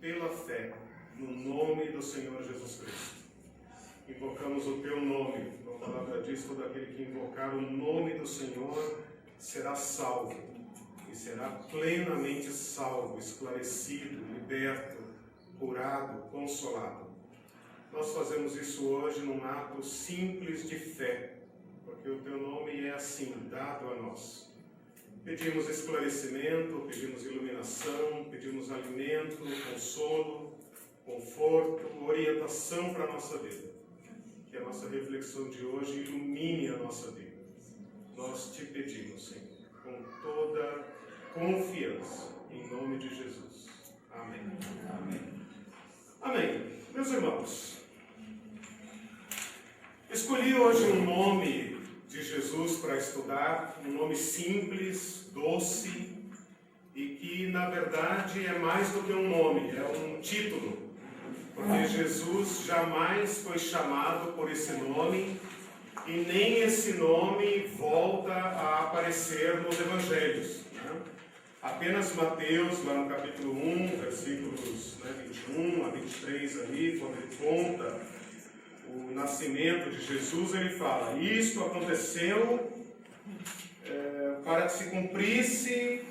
pela fé, no nome do Senhor Jesus Cristo. Invocamos o teu nome. A palavra diz: todo aquele que invocar o nome do Senhor será salvo, e será plenamente salvo, esclarecido, liberto, curado, consolado. Nós fazemos isso hoje num ato simples de fé, porque o teu nome é assim, dado a nós. Pedimos esclarecimento, pedimos iluminação, pedimos alimento, consolo, conforto, orientação para a nossa vida. Que a nossa reflexão de hoje ilumine a nossa vida. Nós te pedimos, Senhor, com toda confiança, em nome de Jesus. Amém. Amém. Amém. Meus irmãos, escolhi hoje um nome de Jesus para estudar, um nome simples, doce, e que na verdade é mais do que um nome, é um título, porque Jesus jamais foi chamado por esse nome, e nem esse nome volta a aparecer nos evangelhos, né? Apenas Mateus, lá no capítulo 1, versículos 21 a 23 ali, quando ele conta o nascimento de Jesus, ele fala: isto aconteceu para que se cumprisse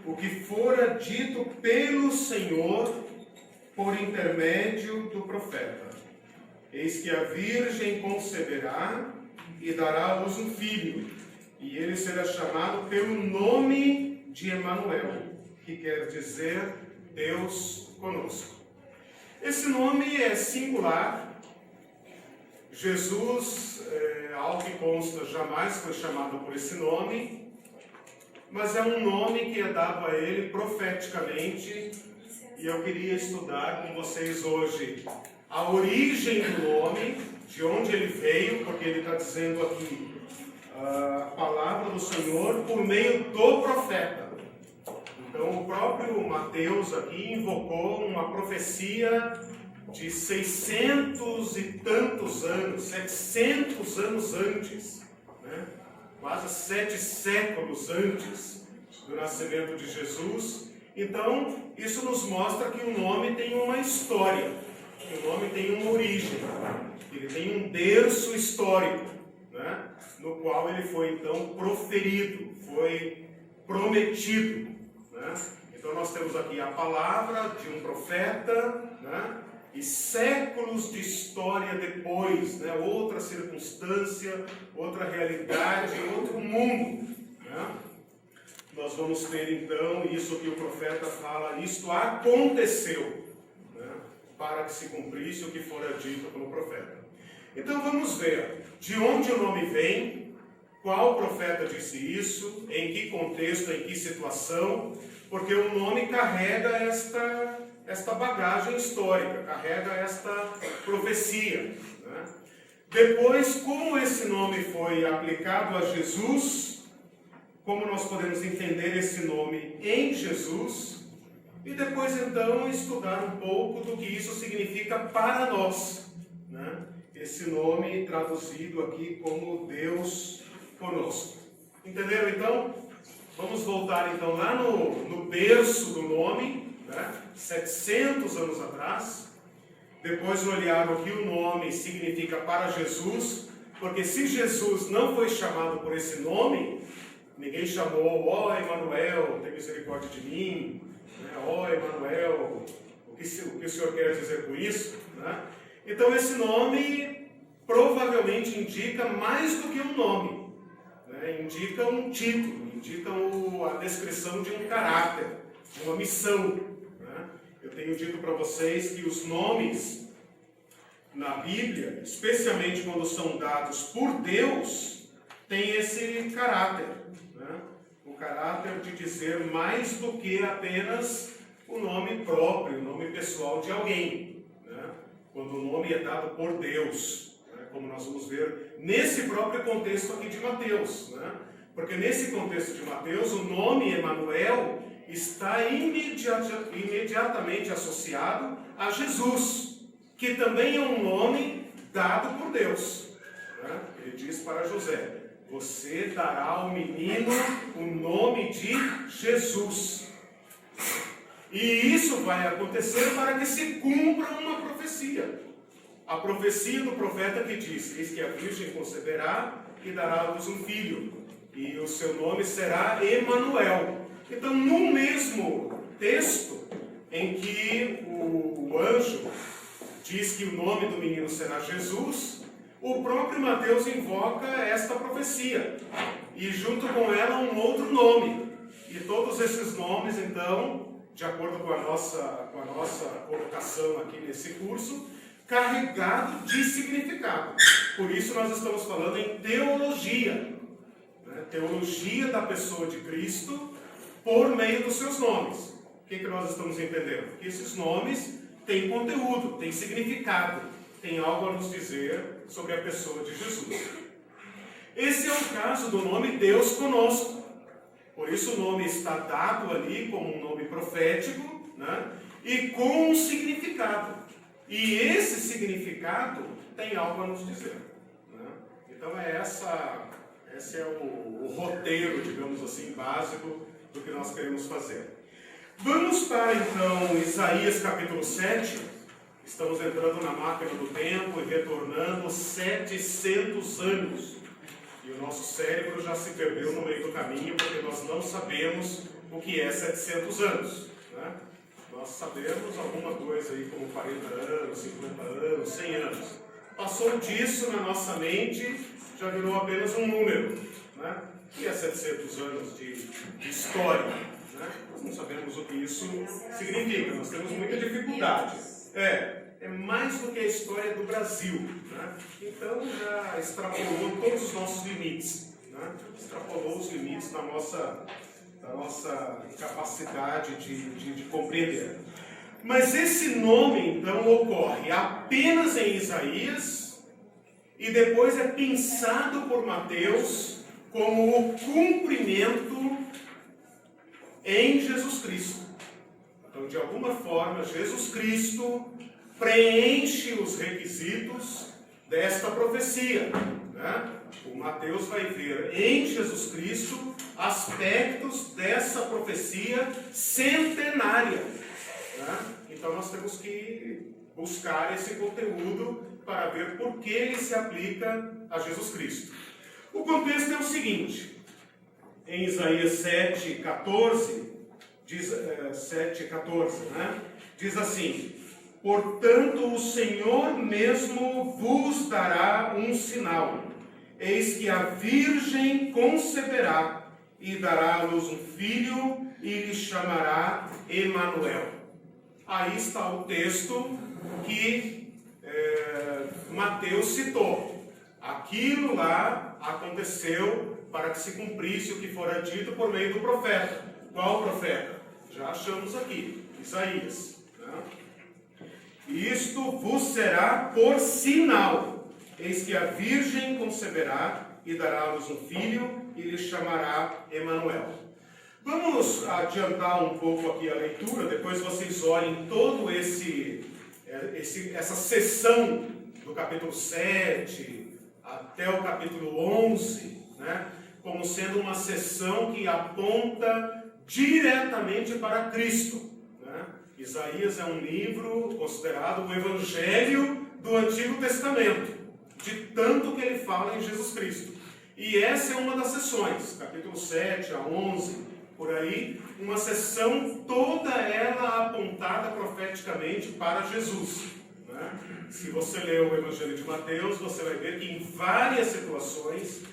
o que fora dito pelo Senhor por intermédio do profeta. Eis que a virgem conceberá e dará à luz um filho, e ele será chamado pelo nome de Emanuel, que quer dizer Deus conosco. Esse nome é singular. Jesus, ao que consta, jamais foi chamado por esse nome, mas é um nome que é dado a ele profeticamente, e eu queria estudar com vocês hoje a origem do nome, de onde ele veio, porque ele está dizendo aqui a palavra do Senhor por meio do profeta. Então o próprio Mateus aqui invocou uma profecia de 600 e tantos anos, 700 anos antes, né? Quase 7 séculos antes do nascimento de Jesus. Então, isso nos mostra que o nome tem uma história, que o nome tem uma origem, ele tem um berço histórico, né? No qual ele foi então proferido, foi prometido, né? Então nós temos aqui a palavra de um profeta, né? E séculos de história depois, né? Outra circunstância, outra realidade, outro mundo, né? Nós vamos ter então isso que o profeta fala: isto aconteceu, né? Para que se cumprisse o que fora dito pelo profeta. Então vamos ver de onde o nome vem, qual profeta disse isso, em que contexto, em que situação, porque o nome carrega esta bagagem histórica, carrega esta profecia, né? Depois, como esse nome foi aplicado a Jesus, como nós podemos entender esse nome em Jesus, e depois então estudar um pouco do que isso significa para nós, né? Esse nome traduzido aqui como Deus conosco. Entenderam então? Vamos voltar então lá no berço do nome, né? 700 anos atrás. Depois olhar o que o nome significa para Jesus, porque se Jesus não foi chamado por esse nome, ninguém chamou: ó Emanuel, tem misericórdia de mim, né? Ó Emanuel, o que o Senhor quer dizer com isso, né? Então esse nome provavelmente indica mais do que um nome, né? Indica um título, indica a descrição de um caráter, de uma missão, né? Eu tenho dito para vocês que os nomes na Bíblia, especialmente quando são dados por Deus, têm esse caráter, né? O caráter de dizer mais do que apenas o nome próprio, o nome pessoal de alguém, né? Quando o nome é dado por Deus, né? Como nós vamos ver nesse próprio contexto aqui de Mateus, né? Porque nesse contexto de Mateus, o nome Emanuel está imediatamente associado a Jesus, que também é um nome dado por Deus, né? Ele diz para José: você dará ao menino o nome de Jesus. E isso vai acontecer para que se cumpra uma profecia. A profecia do profeta que diz: eis que a virgem conceberá e dará à luz um filho, e o seu nome será Emanuel. Então, no mesmo texto em que o anjo diz que o nome do menino será Jesus, o próprio Mateus invoca esta profecia, e junto com ela um outro nome. E todos esses nomes, então, de acordo com a nossa colocação aqui nesse curso, carregado de significado. Por isso nós estamos falando em teologia, né? Teologia da pessoa de Cristo por meio dos seus nomes. O que nós estamos entendendo? Que esses nomes têm conteúdo, têm significado, têm algo a nos dizer sobre a pessoa de Jesus. Esse é o caso do nome Deus conosco. Por isso o nome está dado ali como um nome profético, né? E com um significado. E esse significado tem algo a nos dizer, né? Então esse é o roteiro, digamos assim, básico do que nós queremos fazer. Vamos para então Isaías capítulo 7. Estamos entrando na máquina do tempo e retornando 700 anos. E o nosso cérebro já se perdeu no meio do caminho, porque nós não sabemos o que é 700 anos, né? Nós sabemos alguma coisa aí como 40 anos, 50 anos, 100 anos. Passou disso na nossa mente, já virou apenas um número, né? E é 700 anos de história, né? Nós não sabemos o que isso significa, nós temos muita dificuldade. É mais do que a história do Brasil, né? Então já extrapolou todos os nossos limites, né? Extrapolou os limites da nossa capacidade de compreender. Mas esse nome então ocorre apenas em Isaías e depois é pensado por Mateus como o cumprimento em Jesus Cristo. Então, de alguma forma, Jesus Cristo preenche os requisitos desta profecia, né? O Mateus vai ver em Jesus Cristo aspectos dessa profecia centenária, né? Então nós temos que buscar esse conteúdo para ver por que ele se aplica a Jesus Cristo. O contexto é o seguinte: em Isaías 7,14, diz 7,14, né? Diz assim: portanto, o Senhor mesmo vos dará um sinal. Eis que a virgem conceberá e dará à luz um filho e lhe chamará Emanuel. Aí está o texto que Mateus citou. Aquilo lá aconteceu para que se cumprisse o que fora dito por meio do profeta. Qual profeta? Já achamos aqui, Isaías. Isto vos será por sinal. Eis que a virgem conceberá e dará à luz um filho e lhe chamará Emanuel. Vamos adiantar um pouco aqui a leitura, depois vocês olhem todo essa sessão do capítulo 7 até o capítulo 11, né, como sendo uma sessão que aponta diretamente para Cristo. Isaías é um livro considerado o Evangelho do Antigo Testamento, de tanto que ele fala em Jesus Cristo. E essa é uma das sessões, capítulo 7 a 11, por aí, uma sessão toda ela apontada profeticamente para Jesus, né? Se você ler o Evangelho de Mateus, você vai ver que em várias situações,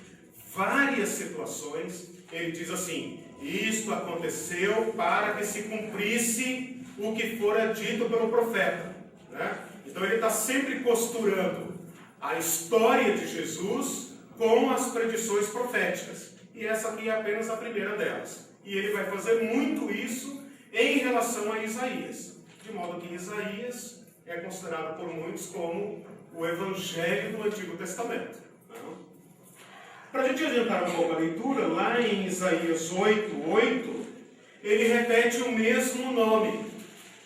ele diz assim: isto aconteceu para que se cumprisse o que fora dito pelo profeta, né? Então ele está sempre costurando a história de Jesus com as predições proféticas. E essa aqui é apenas a primeira delas. E ele vai fazer muito isso em relação a Isaías. De modo que Isaías é considerado por muitos como o Evangelho do Antigo Testamento. Para a gente adiantar um pouco a leitura, lá em Isaías 8:8, ele repete o mesmo nome.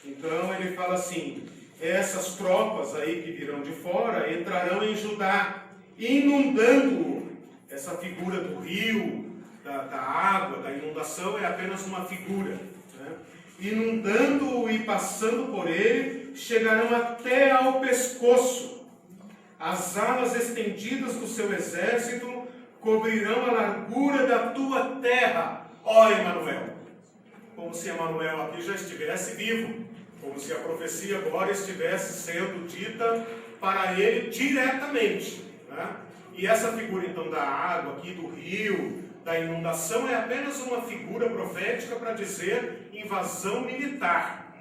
Então ele fala assim: essas tropas aí que virão de fora entrarão em Judá, inundando. Essa figura do rio, da água, da inundação é apenas uma figura, né? inundando-o e passando por ele, chegarão até ao pescoço. As alas estendidas do seu exército cobrirão a largura da tua terra, ó Emanuel. Como se Emanuel aqui já estivesse vivo, como se a profecia agora estivesse sendo dita para ele diretamente, né? E essa figura então da água aqui, do rio, da inundação, é apenas uma figura profética para dizer invasão militar.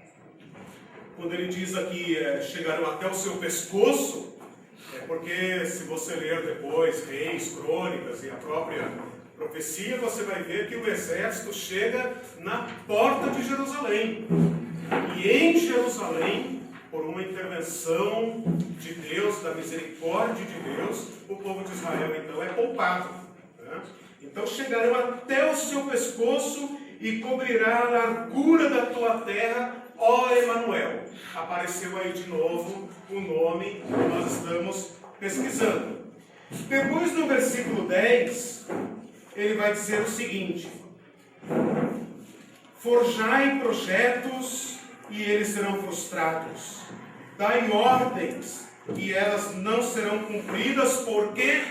Quando ele diz aqui, chegarão até o seu pescoço, é porque se você ler depois Reis, Crônicas e a própria profecia, você vai ver que o exército chega na porta de Jerusalém. E em Jerusalém, por uma intervenção de Deus, da misericórdia de Deus, o povo de Israel então é poupado, né? Então chegarão até o seu pescoço e cobrirá a largura da tua terra, ó Emanuel. Apareceu aí de novo o nome que nós estamos pesquisando. Depois no versículo 10, ele vai dizer o seguinte: forjai projetos e eles serão frustrados. Dai ordens e elas não serão cumpridas, porque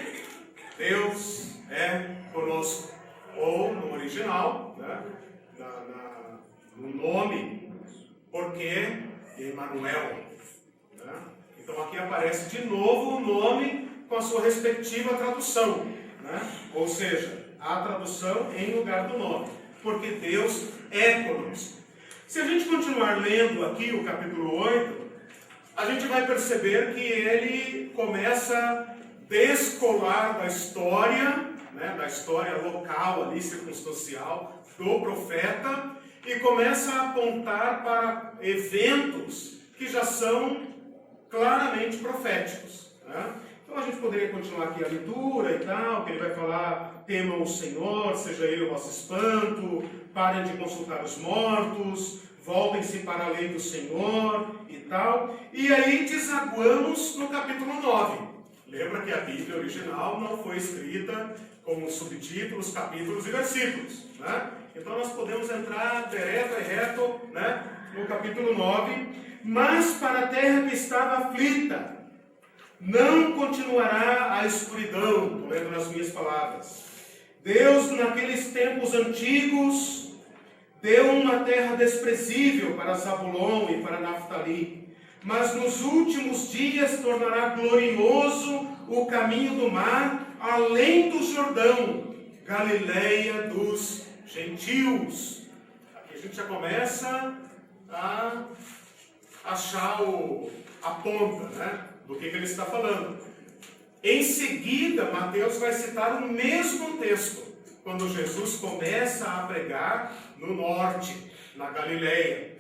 Deus é conosco. Ou no original, né, no nome, porque Emanuel. Né? Então aqui aparece de novo o nome com a sua respectiva tradução, né? Ou seja, a tradução em lugar do nome, porque Deus é conosco. Se a gente continuar lendo aqui o capítulo 8, a gente vai perceber que ele começa a descolar da história, né, da história local ali, circunstancial do profeta, e começa a apontar para eventos que já são claramente proféticos, né? Então a gente poderia continuar aqui a leitura e tal, que ele vai falar: temam o Senhor, seja ele o vosso espanto, parem de consultar os mortos, voltem-se para a lei do Senhor e tal. E aí desaguamos no capítulo 9. Lembra que a Bíblia original não foi escrita com subtítulos, capítulos e versículos, né? Então nós podemos entrar direto e reto, né, no capítulo 9. Mas para a terra que estava aflita, não continuará a escuridão. Estou lendo nas minhas palavras. Deus, naqueles tempos antigos, deu uma terra desprezível para Zabulon e para Naftali, mas nos últimos dias tornará glorioso o caminho do mar, além do Jordão, Galileia dos gentios. Aqui a gente já começa a achar a ponta, né, do que ele está falando. Em seguida, Mateus vai citar o mesmo texto, quando Jesus começa a pregar no norte, na Galileia.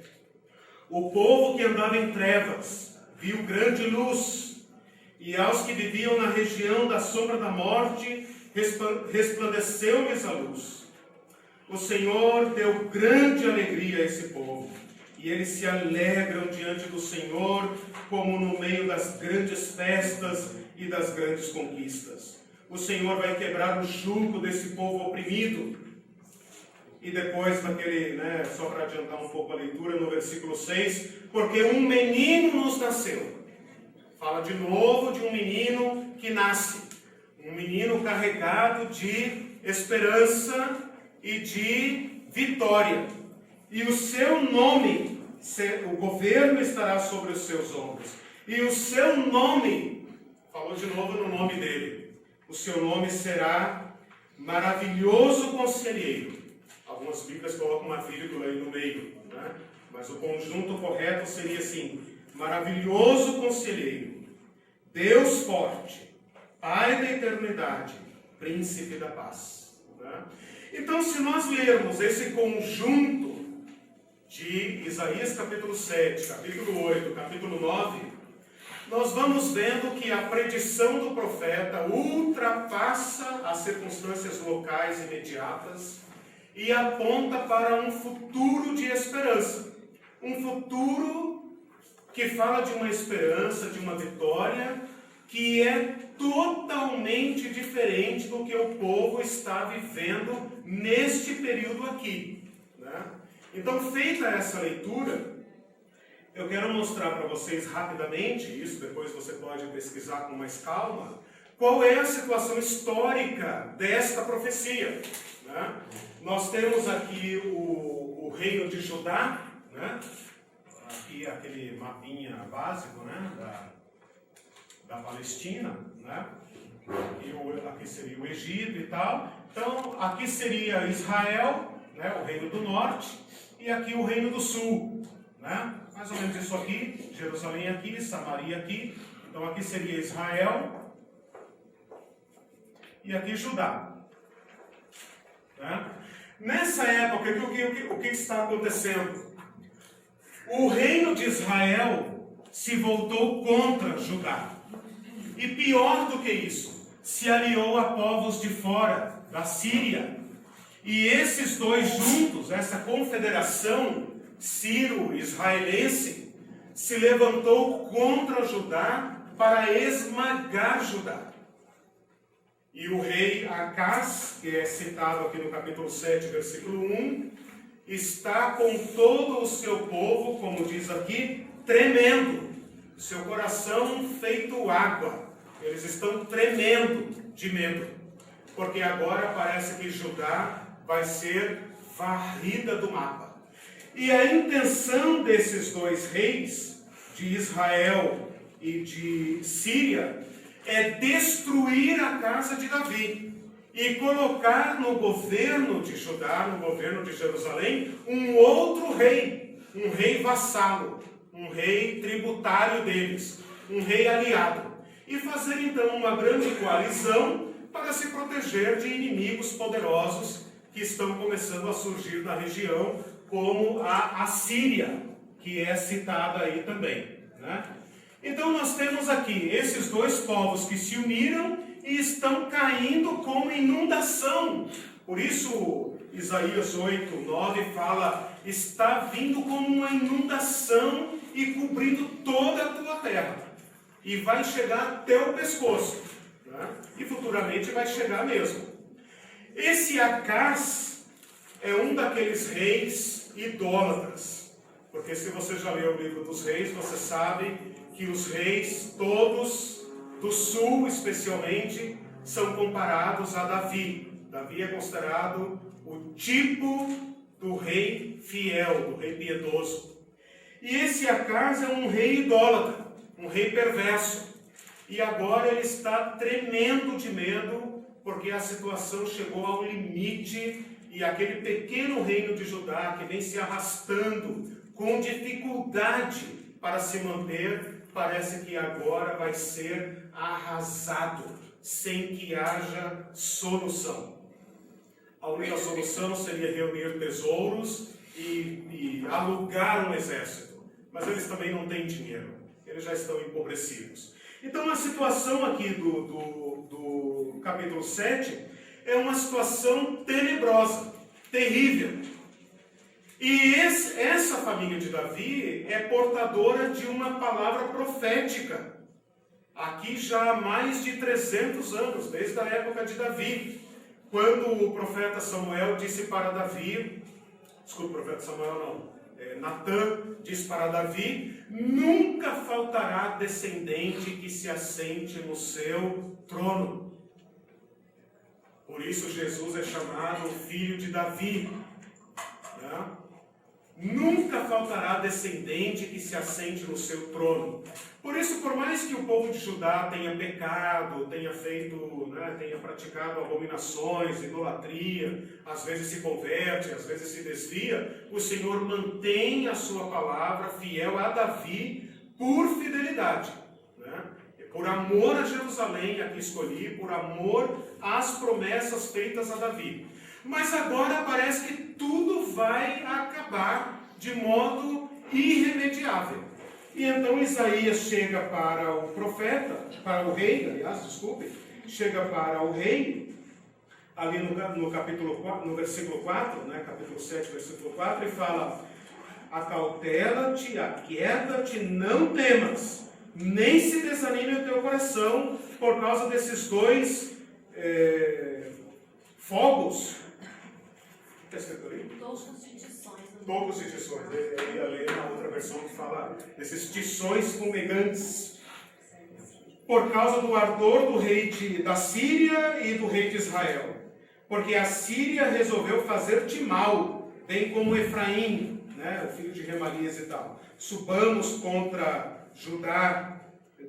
O povo que andava em trevas viu grande luz, e aos que viviam na região da sombra da morte, resplandeceu-lhes a luz. O Senhor deu grande alegria a esse povo, e eles se alegram diante do Senhor, como no meio das grandes festas e das grandes conquistas. O Senhor vai quebrar o jugo desse povo oprimido. E depois naquele, né, só para adiantar um pouco a leitura, no versículo 6, porque um menino nos nasceu. Fala de novo de um menino que nasce. Um menino carregado de esperança e de vitória. E o seu nome, o governo estará sobre os seus ombros. E o seu nome, falou de novo no nome dele, o seu nome será Maravilhoso Conselheiro. Algumas Bíblias colocam uma vírgula aí no meio, né? Mas o conjunto correto seria assim: Maravilhoso Conselheiro, Deus Forte, Pai da Eternidade, Príncipe da Paz. Né? Então, se nós lermos esse conjunto de Isaías capítulo 7, capítulo 8, capítulo 9, nós vamos vendo que a predição do profeta ultrapassa as circunstâncias locais imediatas e aponta para um futuro de esperança. Um futuro que fala de uma esperança, de uma vitória, que é totalmente diferente do que o povo está vivendo neste período aqui, né? Então, feita essa leitura, eu quero mostrar para vocês rapidamente, isso depois você pode pesquisar com mais calma, qual é a situação histórica desta profecia. Né? Nós temos aqui o reino de Judá, né? Aqui aquele mapinha básico, né? da Palestina, né? Aqui seria o Egito e tal. Então, aqui seria Israel, né? O reino do norte, e aqui o reino do sul, né? Mais ou menos isso aqui, Jerusalém aqui, Samaria aqui. Então, aqui seria Israel e aqui Judá. Né? Nessa época, o que está acontecendo? O reino de Israel se voltou contra Judá. E pior do que isso, se aliou a povos de fora, da Síria. E esses dois juntos, essa confederação sírio-israelense, se levantou contra Judá para esmagar Judá. E o rei Acaz, que é citado aqui no capítulo 7, versículo 1, está com todo o seu povo, como diz aqui, tremendo, seu coração feito água. Eles estão tremendo de medo, porque agora parece que Judá vai ser varrida do mapa. E a intenção desses dois reis, de Israel e de Síria, é destruir a casa de Davi e colocar no governo de Judá, no governo de Jerusalém, um outro rei, um rei vassalo, um rei tributário deles, um rei aliado, e fazer então uma grande coalizão para se proteger de inimigos poderosos que estão começando a surgir na região, como a Assíria, que é citada aí também, né? Então nós temos aqui esses dois povos que se uniram e estão caindo com inundação. Por isso Isaías 8, 9 fala, está vindo como uma inundação e cobrindo toda a tua terra. E vai chegar até o pescoço, né? E futuramente vai chegar mesmo. Esse Acaz é um daqueles reis idólatras. Porque se você já leu o livro dos reis, você sabe que os reis, todos do sul especialmente, são comparados a Davi. Davi é considerado o tipo do rei fiel, do rei piedoso. E esse Acaz é um rei idólatra, um rei perverso. E agora ele está tremendo de medo, porque a situação chegou ao limite e aquele pequeno reino de Judá, que vem se arrastando com dificuldade para se manter, parece que agora vai ser arrasado, sem que haja solução. A única solução seria reunir tesouros e alugar um exército. Mas eles também não têm dinheiro, eles já estão empobrecidos. Então a situação aqui do capítulo 7 é uma situação tenebrosa, terrível. E essa família de Davi é portadora de uma palavra profética, aqui já há mais de 300 anos, desde a época de Davi, quando o profeta Samuel disse para Davi, desculpa, o profeta Samuel não, Natã disse para Davi, nunca faltará descendente que se assente no seu trono. Por isso Jesus é chamado filho de Davi, né? Nunca faltará descendente que se assente no seu trono. Por isso, por mais que o povo de Judá tenha pecado, tenha feito, né, tenha praticado abominações, idolatria, às vezes se converte, às vezes se desvia, o Senhor mantém a sua palavra fiel a Davi por fidelidade, né? Por amor a Jerusalém, a que escolhi, por amor às promessas feitas a Davi. Mas agora parece que tudo vai acabar de modo irremediável. E então Isaías chega para o profeta, para o rei, chega para o rei, ali no capítulo 4, no versículo 4, né, capítulo 7, versículo 4, e fala, acautela-te, aquieta-te, não temas, nem se desanime o teu coração por causa desses dois fogos. Todas as instituições Tocos e tições. Eu ia ler na outra versão que fala desses tições fumegantes. Por causa do ardor do rei da Síria e do rei de Israel. Porque a Síria resolveu fazer-te mal, bem como Efraim, né, o filho de Remalias e tal. Subamos contra Judá,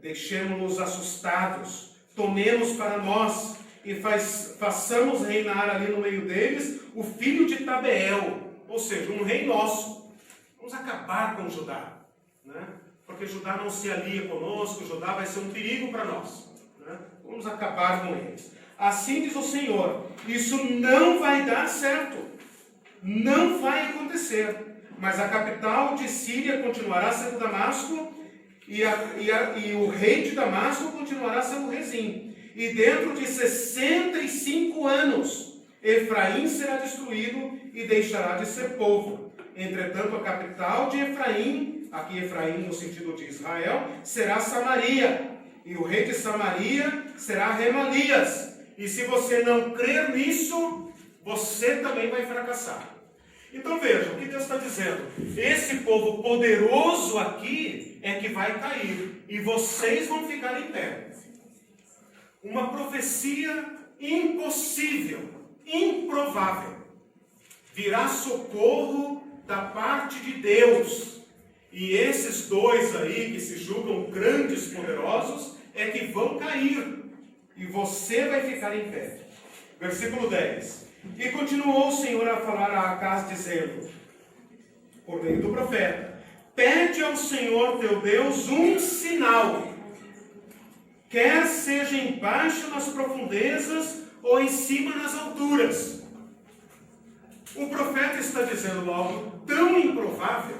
deixemos-nos assustados, tomemos para nós e façamos reinar ali no meio deles o filho de Tabeel, ou seja, um rei nosso. Vamos acabar com Judá, né? Porque Judá não se alia conosco, Judá vai ser um perigo para nós, né? Vamos acabar com eles. Assim diz o Senhor, isso não vai dar certo, não vai acontecer, mas a capital de Síria continuará sendo Damasco, e o rei de Damasco continuará sendo Rezim. E dentro de 65 anos, Efraim será destruído e deixará de ser povo. Entretanto, a capital de Efraim, aqui Efraim no sentido de Israel, será Samaria. E o rei de Samaria será Remalias. E se você não crer nisso, você também vai fracassar. Então veja, o que Deus está dizendo? Esse povo poderoso aqui é que vai cair. E vocês vão ficar em pé. Uma profecia impossível, improvável. Virá socorro da parte de Deus. E esses dois aí que se julgam grandes, poderosos, é que vão cair. E você vai ficar em pé. Versículo 10. E continuou o Senhor a falar a Acaz, dizendo, por meio do profeta, pede ao Senhor teu Deus um sinal, quer seja embaixo nas profundezas ou em cima nas alturas. O profeta está dizendo algo tão improvável,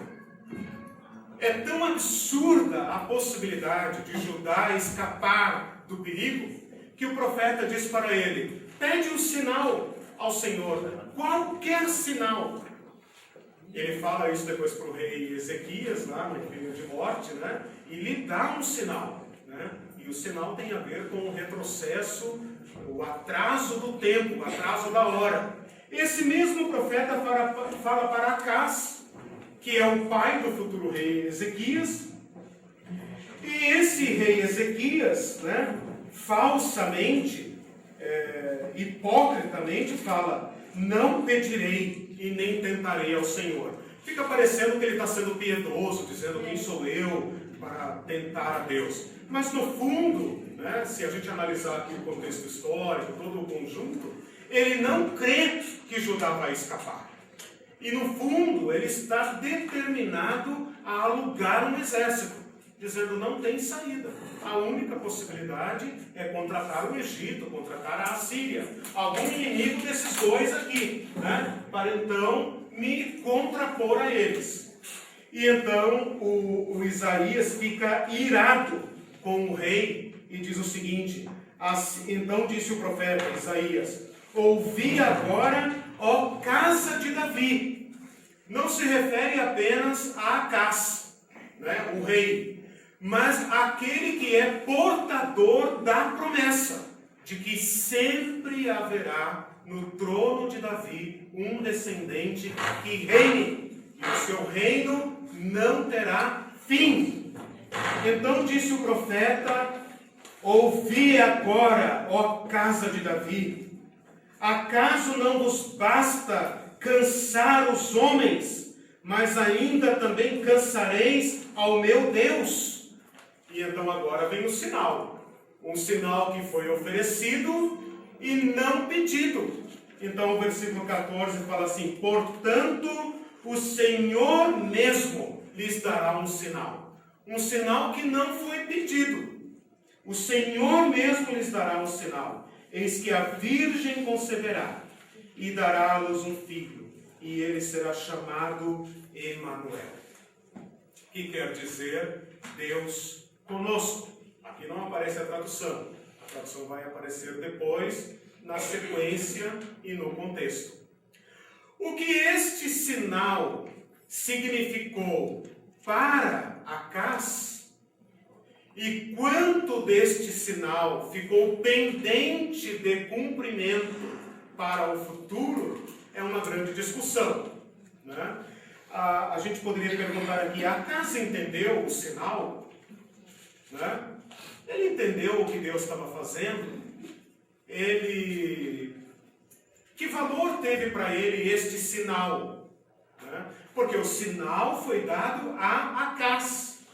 é tão absurda a possibilidade de Judá escapar do perigo, que o profeta diz para ele, pede um sinal ao Senhor, qualquer sinal. Ele fala isso depois para o rei Ezequias, lá no período de morte, né? E lhe dá um sinal, né? E o sinal tem a ver com o retrocesso, o atraso do tempo, o atraso da hora. Esse mesmo profeta fala para Acaz, que é o pai do futuro rei Ezequias. E esse rei Ezequias, né, falsamente, hipocritamente fala, não pedirei e nem tentarei ao Senhor. Fica parecendo que ele está sendo piedoso, dizendo quem sou eu para tentar a Deus. Mas no fundo, né, se a gente analisar aqui o contexto histórico, todo o conjunto, ele não crê que Judá vai escapar. E no fundo, ele está determinado a alugar um exército, dizendo não tem saída. A única possibilidade é contratar o Egito, contratar a Assíria, algum inimigo desses dois aqui, né? Para então me contrapor a eles. E então o Isaías fica irado com o rei e diz o seguinte, então disse o profeta Isaías, ouvi agora, ó casa de Davi. Não se refere apenas a Acaz, né, o rei, mas aquele que é portador da promessa de que sempre haverá no trono de Davi um descendente que reine, e o seu reino não terá fim. Então disse o profeta, ouvi agora, ó casa de Davi, acaso não vos basta cansar os homens, mas ainda também cansareis ao meu Deus? E então agora vem o sinal. Um sinal que foi oferecido e não pedido. Então o versículo 14 fala assim, portanto, o Senhor mesmo lhes dará um sinal. Um sinal que não foi pedido. O Senhor mesmo lhes dará um sinal. Eis que a virgem conceberá e dará à luz um filho, e ele será chamado Emanuel. Que quer dizer Deus conosco. Aqui não aparece a tradução. A tradução vai aparecer depois, na sequência e no contexto. O que este sinal significou para Acaz e quanto deste sinal ficou pendente de cumprimento para o futuro é uma grande discussão, né? a gente poderia perguntar aqui, acaso entendeu o sinal? Né? Ele entendeu o que Deus estava fazendo? Que valor teve para ele este sinal? Né? Porque o sinal foi dado a Acás.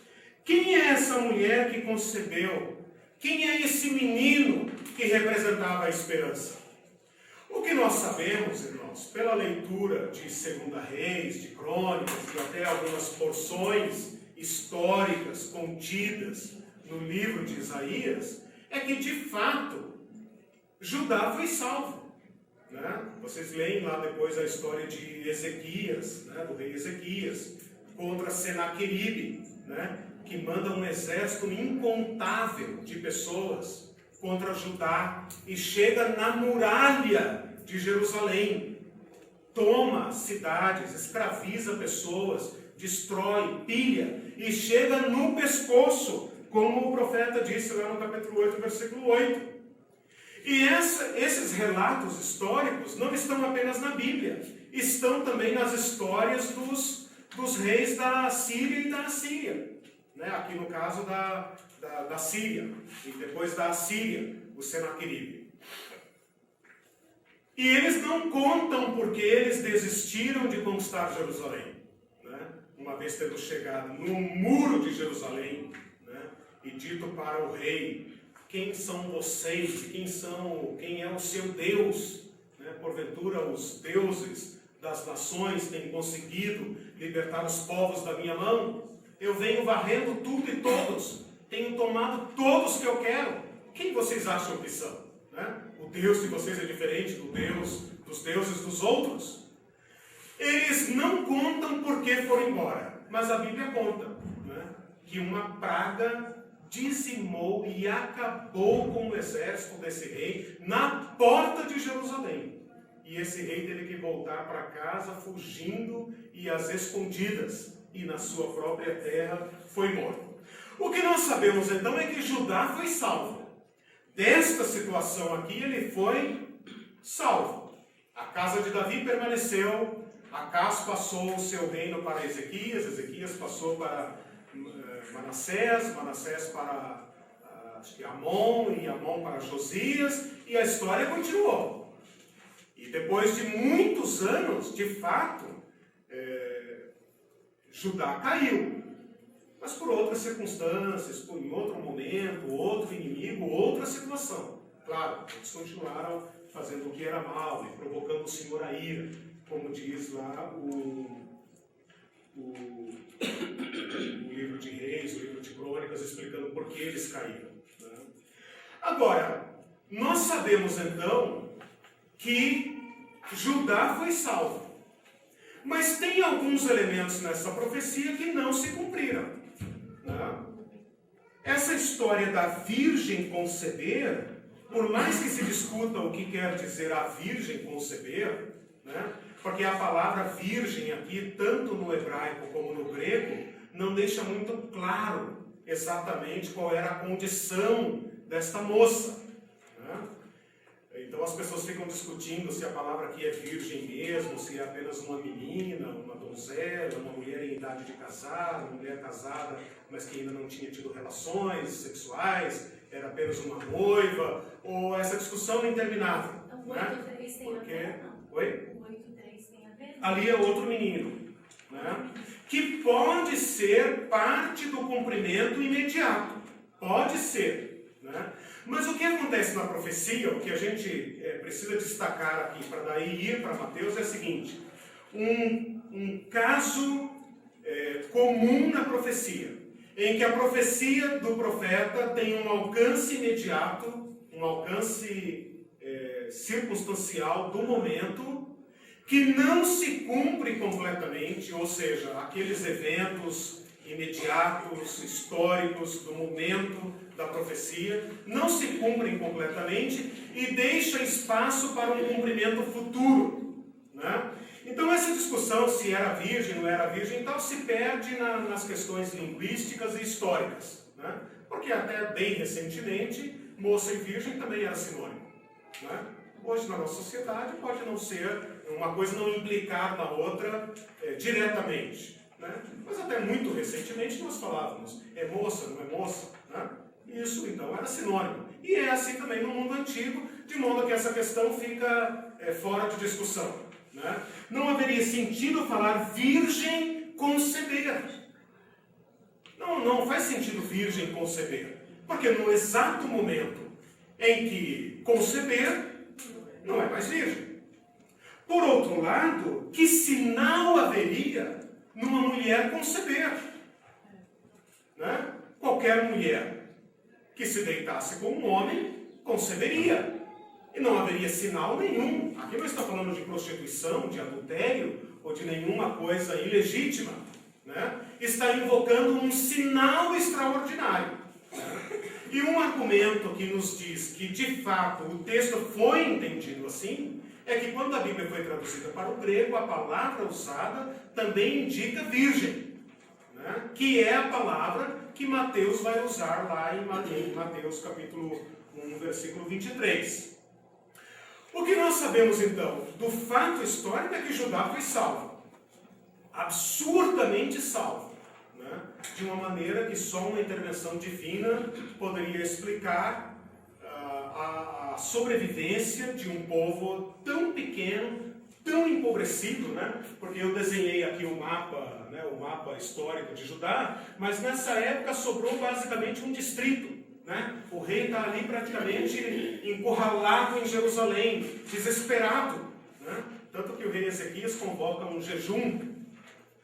Quem é essa mulher que concebeu? Quem é esse menino que representava a esperança? O que nós sabemos, irmãos, pela leitura de 2 Reis, de Crônicas e até algumas porções históricas contidas no livro de Isaías, é que de fato Judá foi salvo. Né? Vocês leem lá depois a história de Ezequias, né? Do rei Ezequias, contra Senaqueribe, né? Que manda um exército incontável de pessoas contra Judá e chega na muralha de Jerusalém, toma cidades, escraviza pessoas, destrói, pilha e chega no pescoço, como o profeta disse lá no capítulo 8, versículo 8. E esses relatos históricos não estão apenas na Bíblia, estão também nas histórias dos reis da Síria e da Assíria. Né? Aqui no caso da Síria, e depois da Assíria, o Senaqueribe. E eles não contam porque eles desistiram de conquistar Jerusalém. Né? Uma vez tendo chegado no muro de Jerusalém, né? E dito para o rei: quem são vocês? Quem é o seu Deus? Né? Porventura os deuses das nações têm conseguido libertar os povos da minha mão? Eu venho varrendo tudo e todos, tenho tomado todos que eu quero. Quem vocês acham que são? Né? O Deus de vocês é diferente dos deuses dos outros? Eles não contam porque foram embora, mas a Bíblia conta, né? Que uma praga dizimou e acabou com o exército desse rei na porta de Jerusalém. E esse rei teve que voltar para casa fugindo e às escondidas, e na sua própria terra foi morto. O que nós sabemos então é que Judá foi salvo. Desta situação aqui ele foi salvo. A casa de Davi permaneceu, Acás passou o seu reino para Ezequias, Ezequias passou para Manassés para acho que Amon, e Amon para Josias, e a história continuou. E depois de muitos anos, de fato, Judá caiu. Mas por outras circunstâncias, em outro momento, outro inimigo, outra situação. Claro, eles continuaram fazendo o que era mal e provocando o Senhor a ira, como diz lá o livro de Reis, o livro de Crônicas, explicando por que eles caíram. Né? Agora, nós sabemos então que Judá foi salvo. Mas tem alguns elementos nessa profecia que não se cumpriram. Né? Essa história da virgem conceber, por mais que se discuta o que quer dizer a virgem conceber, né? Porque a palavra virgem aqui, tanto no hebraico como no grego, não deixa muito claro exatamente qual era a condição desta moça. Né? Então as pessoas ficam discutindo se a palavra aqui é virgem mesmo, se é apenas uma menina, uma donzela, uma mulher em idade de casar, uma mulher casada, mas que ainda não tinha tido relações sexuais, era apenas uma noiva, ou essa discussão interminável. O 8:3 tem a ver, não? Oi? O 8:3 tem a ver? Ali é outro menino, né? Que pode ser parte do cumprimento imediato. Pode ser, né? Mas o que acontece na profecia, o que a gente precisa destacar aqui para daí ir para Mateus é o seguinte: um caso comum na profecia, em que a profecia do profeta tem um alcance imediato, um alcance circunstancial do momento, que não se cumpre completamente, ou seja, aqueles eventos imediatos, históricos do momento da profecia, não se cumprem completamente e deixa espaço para um cumprimento futuro. Né? Então essa discussão se era virgem ou não era virgem, então se perde nas questões linguísticas e históricas. Né? Porque até bem recentemente, moça e virgem também era sinônimo. Né? Hoje na nossa sociedade pode não ser uma coisa não implicar na outra diretamente. Né? Mas até muito recentemente nós falávamos, é moça, não é moça? Né? Isso então era sinônimo. E é assim também no mundo antigo, de modo que essa questão fica fora de discussão. Né? Não haveria sentido falar virgem conceber. Não faz sentido virgem conceber. Porque no exato momento em que conceber, não é mais virgem. Por outro lado, que sinal haveria numa mulher conceber? Né? Qualquer mulher que se deitasse com um homem, conceberia. E não haveria sinal nenhum. Aqui não está falando de prostituição, de adultério, ou de nenhuma coisa ilegítima. Né? Está invocando um sinal extraordinário. Né? E um argumento que nos diz que, de fato, o texto foi entendido assim, é que quando a Bíblia foi traduzida para o grego, a palavra usada também indica virgem, né? Que é a palavra que Mateus vai usar lá em Mateus capítulo 1, versículo 23. O que nós sabemos, então, do fato histórico é que Judá foi salvo. Absurdamente salvo. Né? De uma maneira que só uma intervenção divina poderia explicar a sobrevivência de um povo tão pequeno, tão empobrecido, né? Porque eu desenhei aqui o mapa, né, o mapa histórico de Judá, mas nessa época sobrou basicamente um distrito. Né? O rei está ali praticamente encurralado em Jerusalém, desesperado. Né? Tanto que o rei Ezequias convoca um jejum,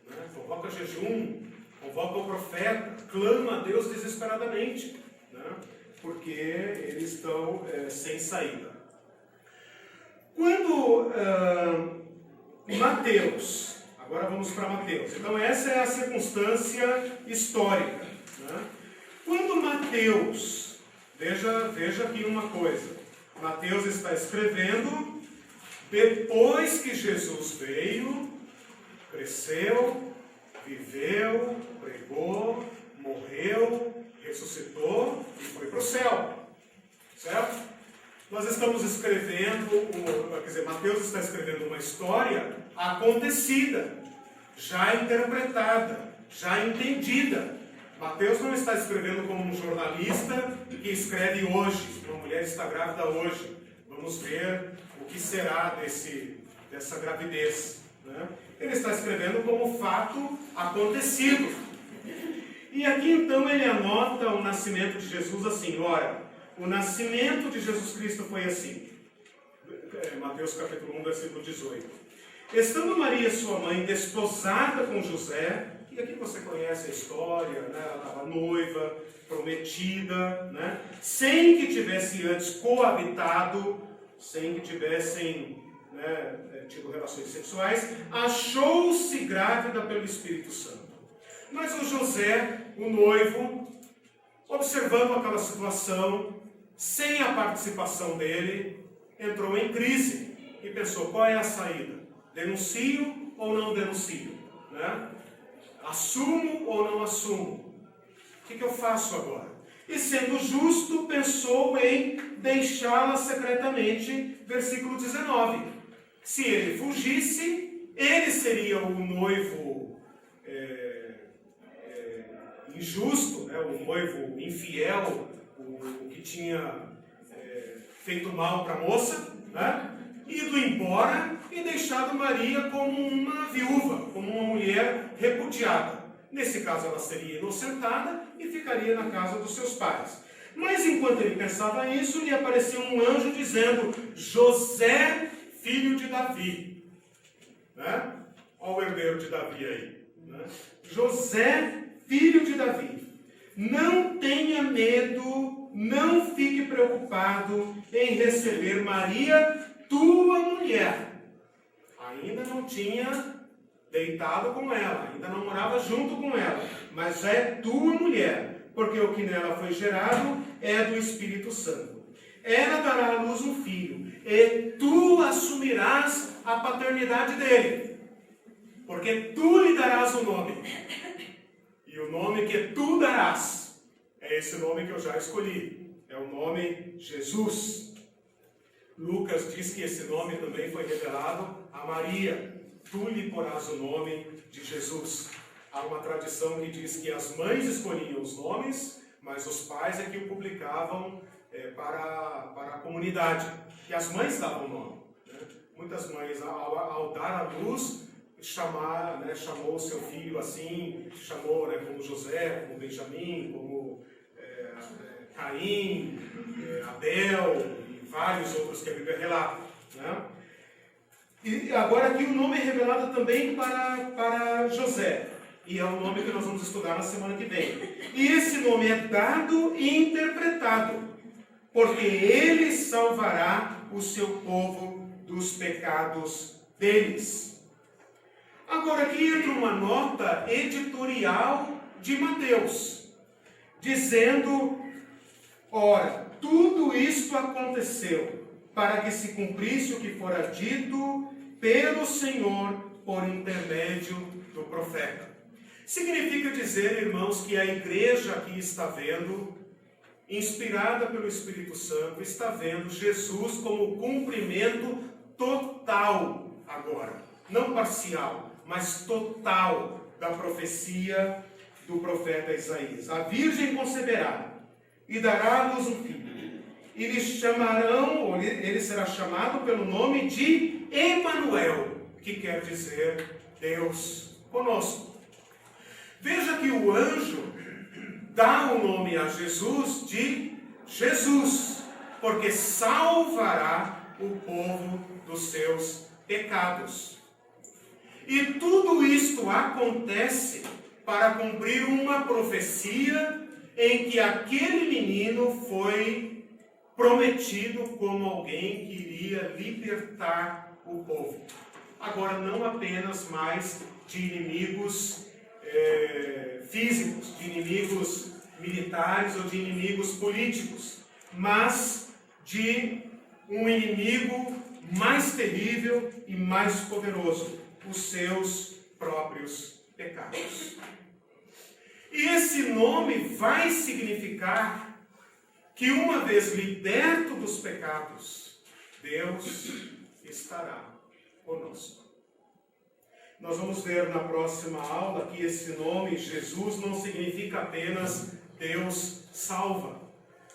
né? Convoca jejum, convoca o profeta, clama a Deus desesperadamente, né? Porque eles estão sem saída. Quando Mateus, agora vamos para Mateus, então essa é a circunstância histórica. Né? Quando Mateus, veja aqui uma coisa, Mateus está escrevendo depois que Jesus veio, cresceu, viveu, pregou, morreu, ressuscitou e foi para o céu. Certo? Nós estamos escrevendo, Mateus está escrevendo uma história acontecida, já interpretada, já entendida. Mateus não está escrevendo como um jornalista que escreve hoje, uma mulher está grávida hoje. Vamos ver o que será dessa gravidez. Né? Ele está escrevendo como fato acontecido. E aqui então ele anota o nascimento de Jesus assim, ora, o nascimento de Jesus Cristo foi assim. Mateus capítulo 1, versículo 18. Estando Maria, sua mãe, desposada com José, e aqui você conhece a história, né? Ela estava noiva, prometida, né? Sem que tivesse antes coabitado, sem que tivessem tido relações sexuais, achou-se grávida pelo Espírito Santo. Mas o José, o noivo, observando aquela situação, sem a participação dele, entrou em crise e pensou, qual é a saída? Denuncio ou não denuncio? Né? Assumo ou não assumo? O que eu faço agora? E sendo justo, pensou em deixá-la secretamente, versículo 19. Se ele fugisse, ele seria o noivo injusto, né? O noivo infiel, o que tinha feito mal para a moça, né? Ido embora e deixado Maria como uma viúva, como uma mulher repudiada. Nesse caso ela seria inocentada e ficaria na casa dos seus pais. Mas enquanto ele pensava isso, lhe apareceu um anjo dizendo, José, filho de Davi. Né? Olha o herdeiro de Davi aí. Né? José, filho de Davi. Não tenha medo, não fique preocupado em receber Maria, tua mulher. Ainda não tinha deitado com ela, ainda não morava junto com ela, mas já é tua mulher, porque o que nela foi gerado é do Espírito Santo. Ela dará à luz um filho, e tu assumirás a paternidade dele, porque tu lhe darás o nome, e o nome que tu darás é esse nome que eu já escolhi, é o nome Jesus. Lucas diz que esse nome também foi revelado a Maria. Tu lhe porás o nome de Jesus. Há uma tradição que diz que as mães escolhiam os nomes, mas os pais é que o publicavam para a comunidade. E as mães davam o nome. Né? Muitas mães, ao dar à luz, chamou o seu filho assim, chamou como José, como Benjamim, como Caim, Abel e vários outros que a Bíblia relata. Né? E agora aqui o nome é revelado também para José. E é o nome que nós vamos estudar na semana que vem. E esse nome é dado e interpretado, porque ele salvará o seu povo dos pecados deles. Agora aqui entra uma nota editorial de Mateus, dizendo: ora, tudo isto aconteceu para que se cumprisse o que fora dito pelo Senhor por intermédio do profeta. Significa dizer, irmãos, que a igreja aqui está vendo, inspirada pelo Espírito Santo, está vendo Jesus como cumprimento total agora. Não parcial, mas total da profecia do profeta Isaías. A virgem conceberá e dará à luz um filho. E ele será chamado pelo nome de Emanuel, que quer dizer Deus conosco. Veja que o anjo dá o nome a Jesus de Jesus, porque salvará o povo dos seus pecados. E tudo isto acontece para cumprir uma profecia em que aquele menino foi prometido como alguém que iria libertar o povo. Agora, não apenas mais de inimigos físicos, de inimigos militares ou de inimigos políticos, mas de um inimigo mais terrível e mais poderoso, os seus próprios pecados. E esse nome vai significar que, uma vez liberto dos pecados, Deus estará conosco. Nós vamos ver na próxima aula que esse nome, Jesus, não significa apenas Deus salva,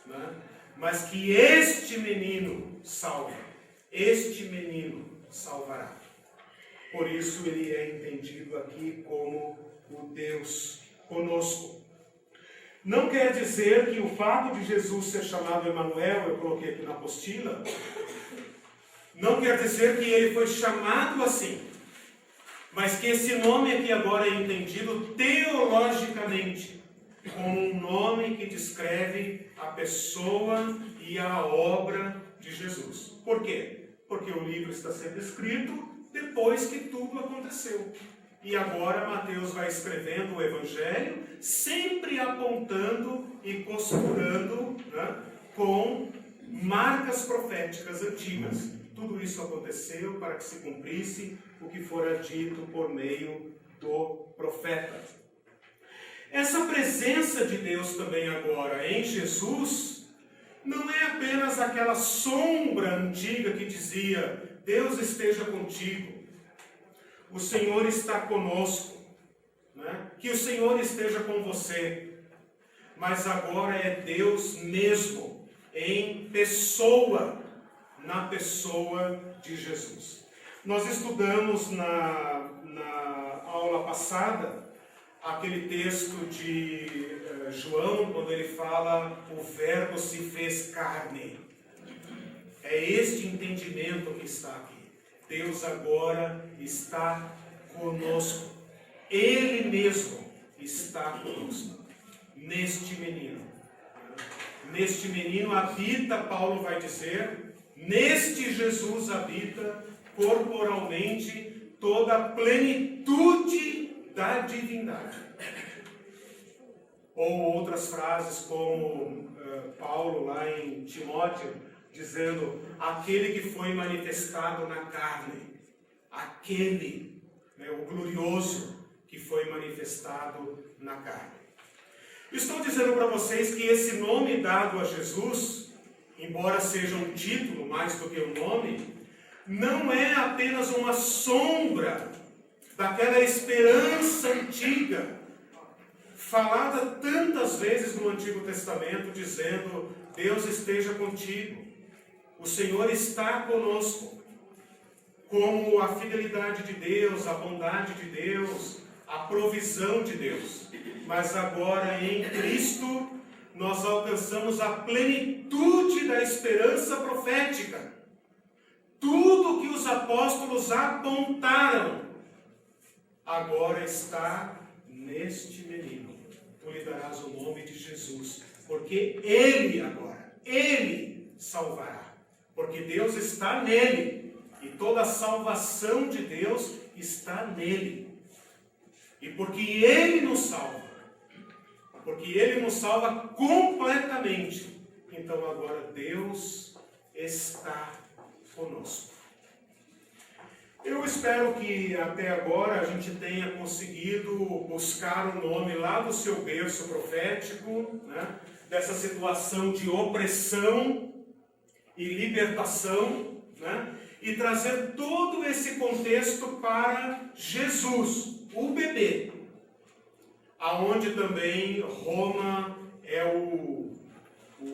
né? Mas que este menino salva, este menino salvará. Por isso ele é entendido aqui como o Deus conosco. Não quer dizer que o fato de Jesus ser chamado Emanuel, eu coloquei aqui na apostila, não quer dizer que ele foi chamado assim, mas que esse nome aqui agora é entendido teologicamente como um nome que descreve a pessoa e a obra de Jesus. Por quê? Porque o livro está sendo escrito depois que tudo aconteceu. E agora Mateus vai escrevendo o Evangelho, sempre apontando e costurando, né, com marcas proféticas antigas. Tudo isso aconteceu para que se cumprisse o que fora dito por meio do profeta. Essa presença de Deus também agora em Jesus não é apenas aquela sombra antiga que dizia: Deus esteja contigo, o Senhor está conosco, né? Que o Senhor esteja com você. Mas agora é Deus mesmo, em pessoa, na pessoa de Jesus. Nós estudamos na aula passada aquele texto de João, quando ele fala: o verbo se fez carne. É este entendimento que está aqui. Deus agora está conosco. Ele mesmo está conosco. Neste menino. Neste menino habita, Paulo vai dizer, neste Jesus habita corporalmente toda a plenitude da divindade. Ou outras frases como Paulo lá em Timóteo, dizendo: aquele que foi manifestado na carne, aquele, o glorioso que foi manifestado na carne. Estou dizendo para vocês que esse nome dado a Jesus embora seja um título mais do que um nome, não é apenas uma sombra daquela esperança antiga, falada tantas vezes no Antigo Testamento, dizendo: Deus esteja contigo, o Senhor está conosco, como a fidelidade de Deus, a bondade de Deus, a provisão de Deus. Mas agora em Cristo nós alcançamos a plenitude da esperança profética. Tudo que os apóstolos apontaram agora está neste menino. Tu lhe darás o nome de Jesus, porque Ele agora, Ele salvará. Porque Deus está nele, e toda a salvação de Deus está nele. E porque Ele nos salva, completamente, então agora Deus está conosco. Eu espero que até agora a gente tenha conseguido buscar o nome lá do seu berço profético, né? Dessa situação de opressão e libertação, né? E trazer todo esse contexto para Jesus, o bebê, aonde também Roma é o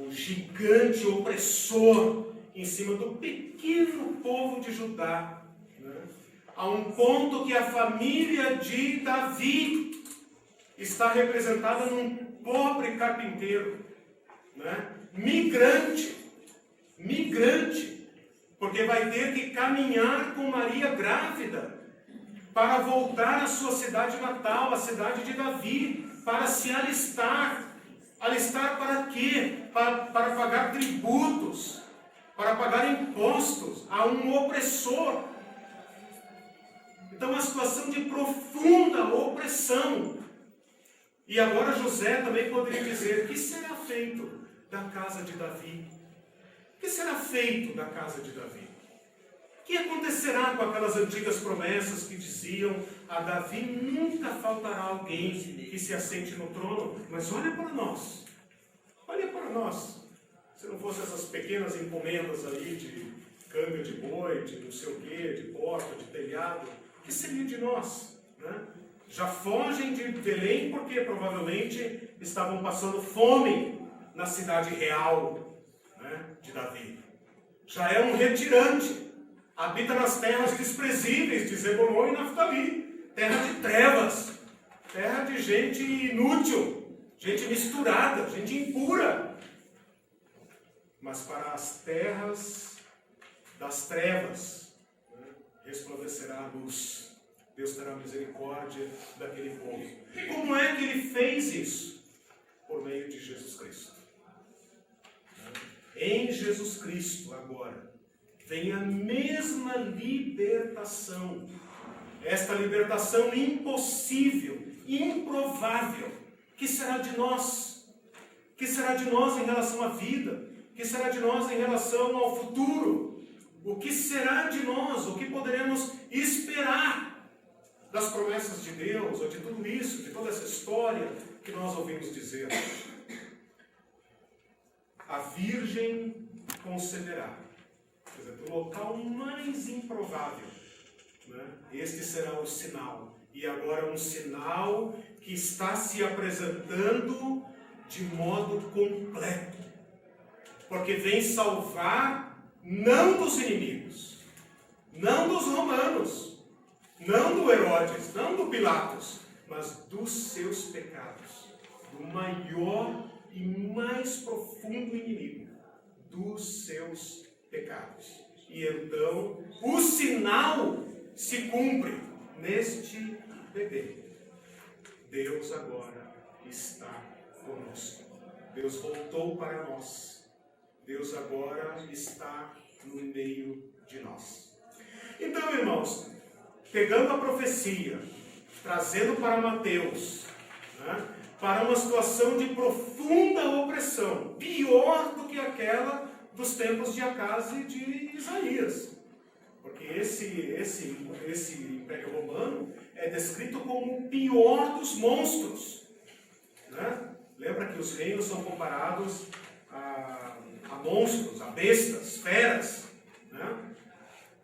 gigante opressor em cima do pequeno povo de Judá, né? A um ponto que a família de Davi está representada num pobre carpinteiro, né? Migrante, porque vai ter que caminhar com Maria grávida para voltar à sua cidade natal, a cidade de Davi, para se alistar. Alistar para quê? Para pagar tributos, para pagar impostos a um opressor. Então, uma situação de profunda opressão. E agora José também poderia dizer: o que será feito da casa de Davi? O que será feito da casa de Davi? O que acontecerá com aquelas antigas promessas que diziam: a Davi nunca faltará alguém que se assente no trono? Mas olha para nós. Se não fossem essas pequenas encomendas aí de câmbio de boi, de não sei o quê, de porta, de telhado, o que seria de nós, né? Já fogem de Belém porque provavelmente estavam passando fome na cidade real, né, de Davi. Já é um retirante, habita nas terras desprezíveis de Zebulon e Naftali, terra de trevas, terra de gente inútil, gente misturada, gente impura. Mas para as terras das trevas, né, resplandecerá a luz. Deus terá misericórdia daquele povo. Como é que Ele fez isso? Por meio de Jesus Cristo. Em Jesus Cristo, agora, vem a mesma libertação. Esta libertação impossível, improvável. Que será de nós? Que será de nós em relação à vida? Que será de nós em relação ao futuro? O que será de nós? O que poderemos esperar das promessas de Deus, ou de tudo isso, de toda essa história que nós ouvimos dizer? A Virgem conceberá. Quer dizer, do local mais improvável, né? Este será o sinal. E agora um sinal que está se apresentando de modo completo. Porque vem salvar não dos inimigos, não dos romanos, não do Herodes, não do Pilatos, mas dos seus pecados, do maior e mais profundo inimigo, dos seus pecados. E então o sinal se cumpre neste bebê. Deus agora está conosco. Deus voltou para nós. Deus agora está no meio de nós. Então, irmãos, pegando a profecia, trazendo para Mateus, né, para uma situação de profunda opressão, pior do que aquela dos tempos de Acás e de Isaías. Porque esse Império Romano é descrito como o pior dos monstros, né? Lembra que os reinos são comparados a monstros, a bestas, feras, né?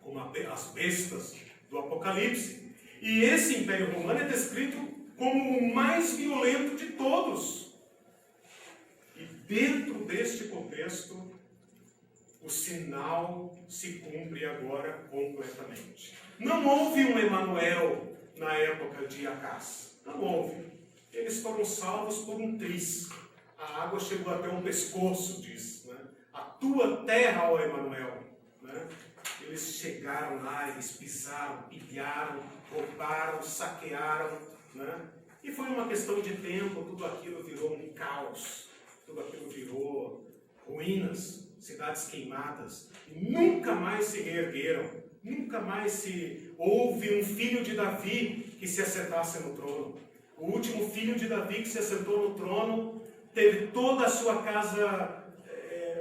Como as bestas do Apocalipse. E esse Império Romano é descrito como o mais violento de todos. E dentro deste contexto, o sinal se cumpre agora completamente. Não houve um Emanuel na época de Acás. Não houve. Eles foram salvos por um triz. A água chegou até um pescoço, diz. Né? A tua terra, ó Emanuel. Né? Eles chegaram lá, eles pisaram, pilharam, roubaram, saquearam. Né? E foi uma questão de tempo, tudo aquilo virou um caos. Tudo aquilo virou ruínas, cidades queimadas. E nunca mais se reergueram. Nunca mais houve um filho de Davi que se assentasse no trono. O último filho de Davi que se assentou no trono teve toda a sua casa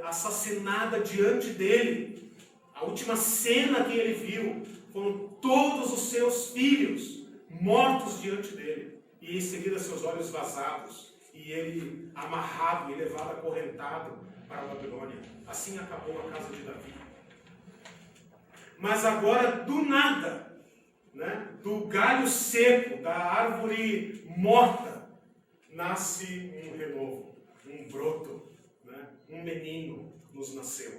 assassinada diante dele. A última cena que ele viu foram todos os seus filhos mortos diante dele. E em seguida seus olhos vazados. E ele amarrado e levado acorrentado para a Babilônia. Assim acabou a casa de Davi. Mas agora, do nada, né, do galho seco, da árvore morta, nasce um renovo, um broto, né, um menino nos nasceu.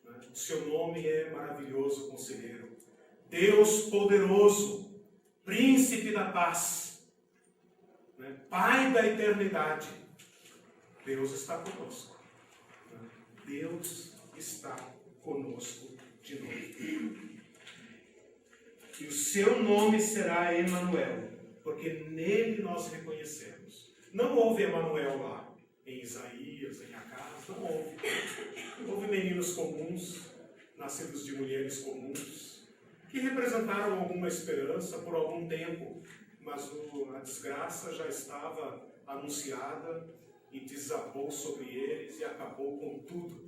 Né? O seu nome é maravilhoso conselheiro, Deus poderoso, príncipe da paz, né, Pai da eternidade. Deus está conosco. Né? Deus está conosco de novo. E o seu nome será Emanuel, porque nele nós reconhecemos. Não houve Emanuel lá, em Isaías, em Acás, não houve. Houve meninos comuns, nascidos de mulheres comuns, que representaram alguma esperança por algum tempo, mas a desgraça já estava anunciada e desabou sobre eles e acabou com tudo.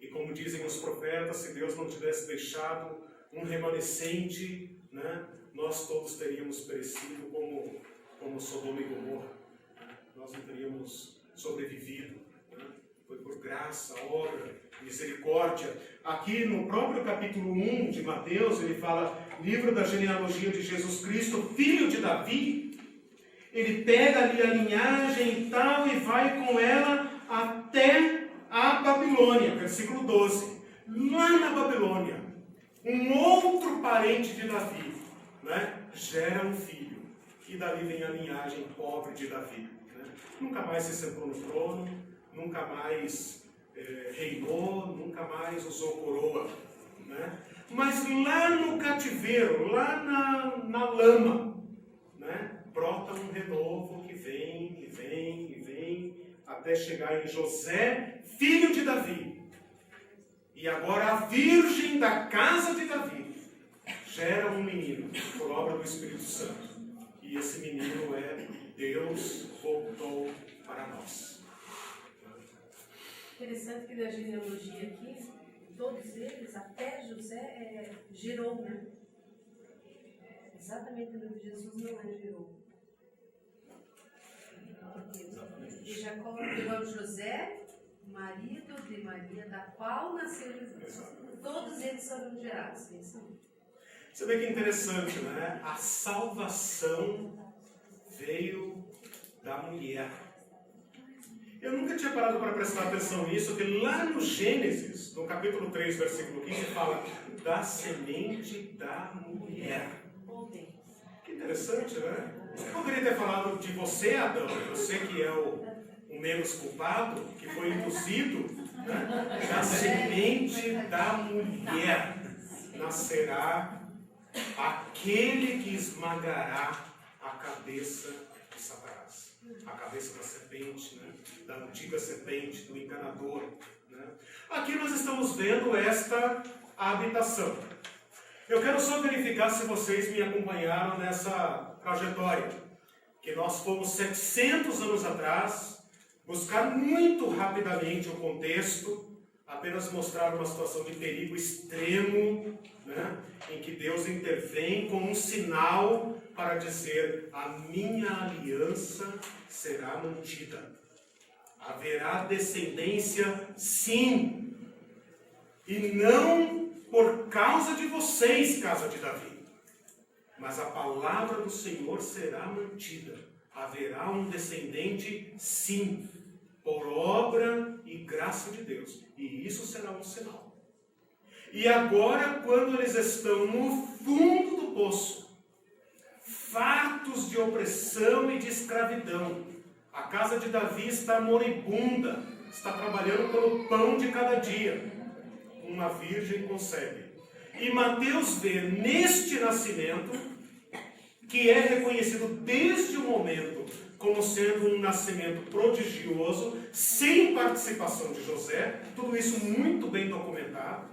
E como dizem os profetas, se Deus não tivesse deixado um remanescente, né, nós todos teríamos perecido como Sodoma e Gomorra. Né? Nós não teríamos sobrevivido. Né? Foi por graça, obra, misericórdia. Aqui no próprio capítulo 1 de Mateus, ele fala, livro da genealogia de Jesus Cristo, filho de Davi. Ele pega ali a linhagem e tal e vai com ela até a Babilônia, versículo 12. Lá na Babilônia, um outro parente de Davi, né, gera um filho. E dali vem a linhagem pobre de Davi. Né? Nunca mais se sentou no trono, nunca mais reinou, nunca mais usou coroa. Né? Mas lá no cativeiro, lá na lama, né, brota um renovo que vem, e vem, e vem, até chegar em José, filho de Davi. E agora a virgem da casa de Davi gera um menino, por obra do Espírito Santo. E esse menino é Deus voltou para nós. Interessante que na genealogia aqui, todos eles, até José, gerou, né? Exatamente o nome de Jesus não é gerou. E Jacó pegou José, marido de Maria, da qual nasceu Jesus. Todos eles foram gerados. Você vê que interessante, né? A salvação veio da mulher. Eu nunca tinha parado para prestar atenção nisso, porque lá no Gênesis, no capítulo 3, versículo 15, fala da semente da mulher. Que interessante, né? Eu poderia ter falado de você, Adão, você que é o menos culpado, que foi induzido, né? Da semente da mulher nascerá aquele que esmagará a cabeça de Satanás. A cabeça da serpente, né? Da antiga serpente, do enganador. Né? Aqui nós estamos vendo esta habitação. Eu quero só verificar se vocês me acompanharam nessa trajetória. Que nós fomos 700 anos atrás, buscar muito rapidamente o contexto, apenas mostrar uma situação de perigo extremo, né, em que Deus intervém com um sinal para dizer: a minha aliança será mantida. Haverá descendência, sim. E não por causa de vocês, casa de Davi. Mas a palavra do Senhor será mantida. Haverá um descendente, sim, por obra e graça de Deus. E isso será um sinal. E agora, quando eles estão no fundo do poço, fartos de opressão e de escravidão, a casa de Davi está moribunda, está trabalhando pelo pão de cada dia. Uma virgem concebe. E Mateus vê neste nascimento, que é reconhecido desde o momento como sendo um nascimento prodigioso, sem participação de José, tudo isso muito bem documentado.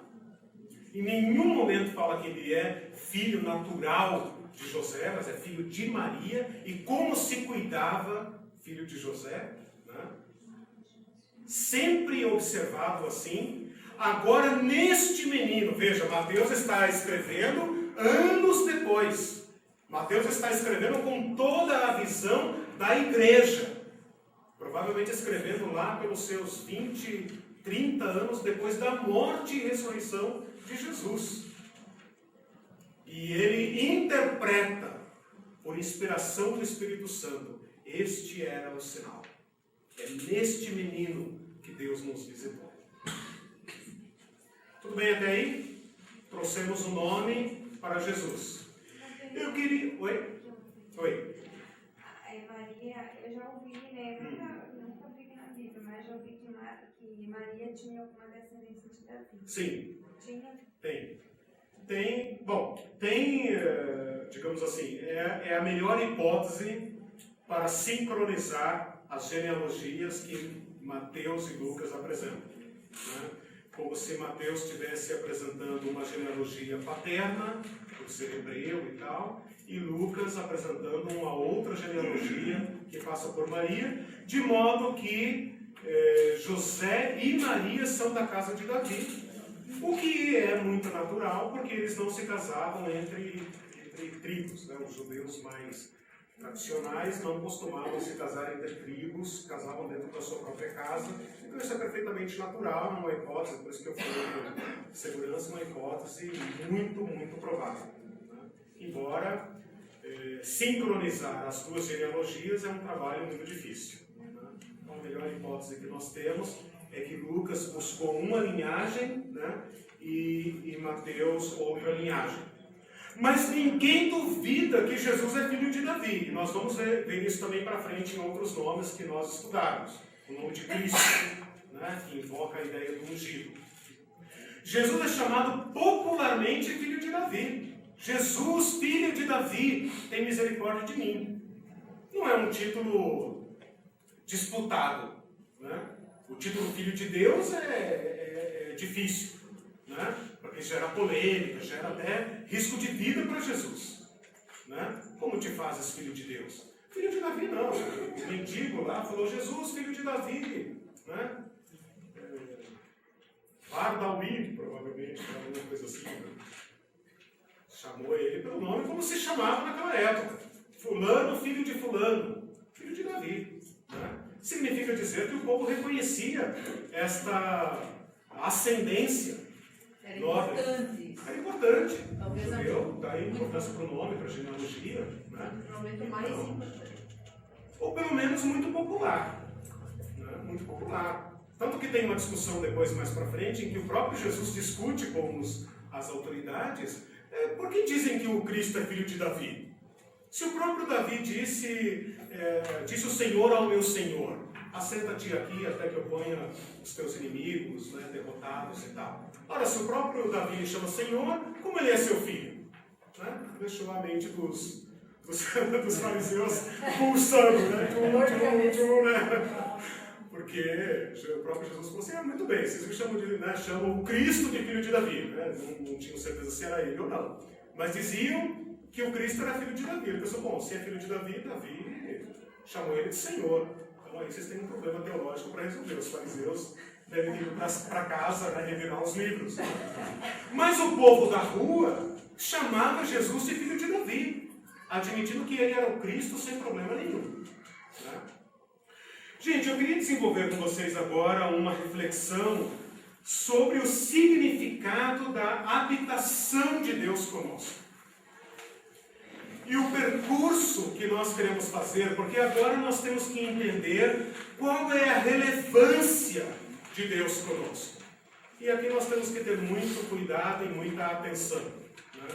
Em nenhum momento fala que ele é filho natural de José, mas é filho de Maria, e como se cuidava filho de José, né? Sempre observado assim. Agora neste menino, veja, Mateus está escrevendo anos depois. Mateus está escrevendo com toda a visão da igreja. Provavelmente escrevendo lá pelos seus 20, 30 anos depois da morte e ressurreição de Jesus. E ele interpreta, por inspiração do Espírito Santo, este era o sinal. É neste menino que Deus nos visitou. Tudo bem até aí? Trouxemos o nome para Jesus. Eu queria... Oi? Oi? Maria, eu já ouvi, né? Nunca vi na Bíblia, mas já ouvi que Maria tinha alguma descendência de Davi. Sim. Tinha? Tem, digamos assim, é a melhor hipótese para sincronizar as genealogias que Mateus e Lucas apresentam. Né? Como se Mateus estivesse apresentando uma genealogia paterna, por ser hebreu e tal, e Lucas apresentando uma outra genealogia que passa por Maria, de modo que José e Maria são da casa de Davi, o que é muito natural, porque eles não se casavam entre tribos, né? Os judeus mais tradicionais não costumavam se casar entre tribos, casavam dentro da sua própria casa, então isso é perfeitamente natural, não é uma hipótese, por isso que eu falei de segurança, uma hipótese muito, muito provável. Né? Embora sincronizar as duas genealogias é um trabalho muito difícil. Né? Então a melhor hipótese que nós temos é que Lucas buscou uma linhagem, né? e Mateus outra linhagem. Mas ninguém duvida que Jesus é filho de Davi. E nós vamos ver isso também para frente em outros nomes que nós estudarmos. O nome de Cristo, né? Que invoca a ideia do ungido. Jesus é chamado popularmente filho de Davi. Jesus, filho de Davi, tem misericórdia de mim. Não é um título disputado. Né? O título filho de Deus é difícil. Né? Porque gera polêmica, gera até risco de vida para Jesus. Né? Como te fazes filho de Deus? Filho de Davi não. O mendigo lá falou, Jesus, filho de Davi. Né? Bardauí, provavelmente, alguma coisa assim. Né? Chamou ele pelo nome como se chamava naquela época. Fulano, filho de fulano. Filho de Davi. Né? Significa dizer que o povo reconhecia esta ascendência. Era importante isso. Era importante. Talvez Dá aí importância para o nome, para a genealogia. Né? Provavelmente o mais importante. Ou pelo menos muito popular. Né? Muito popular. Tanto que tem uma discussão depois, mais para frente, em que o próprio Jesus discute com as autoridades por que dizem que o Cristo é filho de Davi. Se o próprio Davi disse o Senhor ao meu Senhor, assenta-te aqui até que eu ponha os teus inimigos, né, derrotados e tal. Ora, se o próprio Davi lhe chama Senhor, como ele é seu filho? Né? Deixou a mente dos fariseus pulsando, né? Porque o próprio Jesus falou assim, muito bem, vocês me chamam o Cristo de filho de Davi. Né? Não tinham certeza se era ele ou não. Mas diziam que o Cristo era filho de Davi. Ele pensou, bom, se é filho de Davi, Davi chamou ele de Senhor. Então aí vocês têm um problema teológico para resolver. Os fariseus devem ir para casa, né, revirar os livros. Mas o povo da rua chamava Jesus de filho de Davi, admitindo que ele era o Cristo sem problema nenhum. Né? Gente, eu queria desenvolver com vocês agora uma reflexão sobre o significado da habitação de Deus conosco. E o percurso que nós queremos fazer, porque agora nós temos que entender qual é a relevância de Deus conosco. E aqui nós temos que ter muito cuidado e muita atenção, né?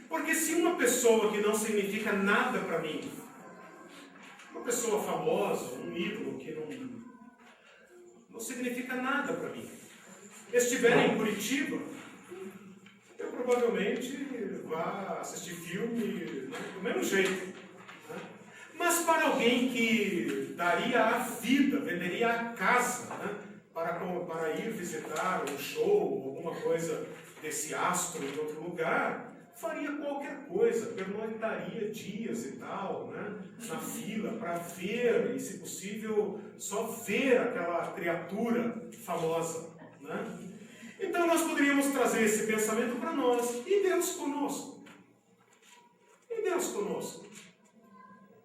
Porque se uma pessoa que não significa nada para mim, uma pessoa famosa, um ídolo que não significa nada para mim, estiver em Curitiba, eu provavelmente vá assistir filme, né, do mesmo jeito. Né? Mas para alguém que daria a vida, venderia a casa, né, para ir visitar um show, alguma coisa desse astro em outro lugar, faria qualquer coisa, pernoitaria dias e tal, né, na fila, para ver, e se possível, só ver aquela criatura famosa. Né? Então nós poderíamos trazer esse pensamento para nós. E Deus conosco? E Deus conosco?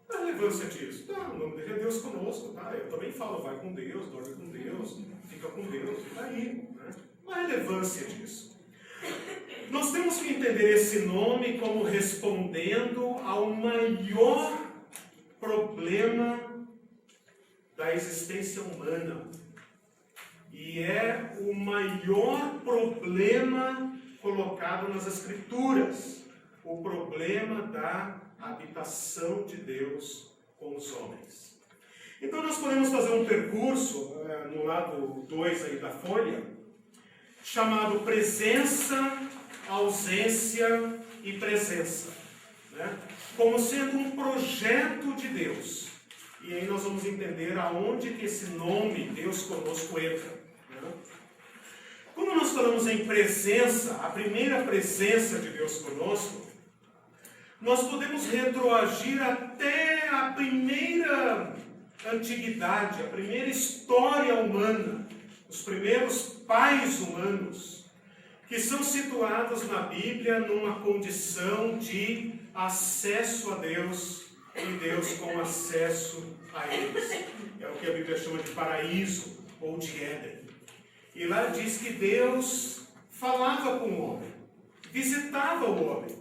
A relevância disso? Tá, o nome dele é Deus conosco, tá? Eu também falo, vai com Deus, dorme com Deus, fica com Deus, e tá aí, né? A relevância disso. Nós temos que entender esse nome como respondendo ao maior problema da existência humana. E é o maior problema colocado nas Escrituras, o problema da habitação de Deus com os homens. Então nós podemos fazer um percurso, no lado 2 aí da folha, chamado presença, ausência e presença, né? Como sendo um projeto de Deus. E aí nós vamos entender aonde que esse nome, Deus conosco, entra. Quando nós falamos em presença, a primeira presença de Deus conosco, nós podemos retroagir até a primeira antiguidade, a primeira história humana, os primeiros pais humanos, que são situados na Bíblia numa condição de acesso a Deus e Deus com acesso a eles. É o que a Bíblia chama de paraíso ou de Éden. E lá diz que Deus falava com o homem, visitava o homem,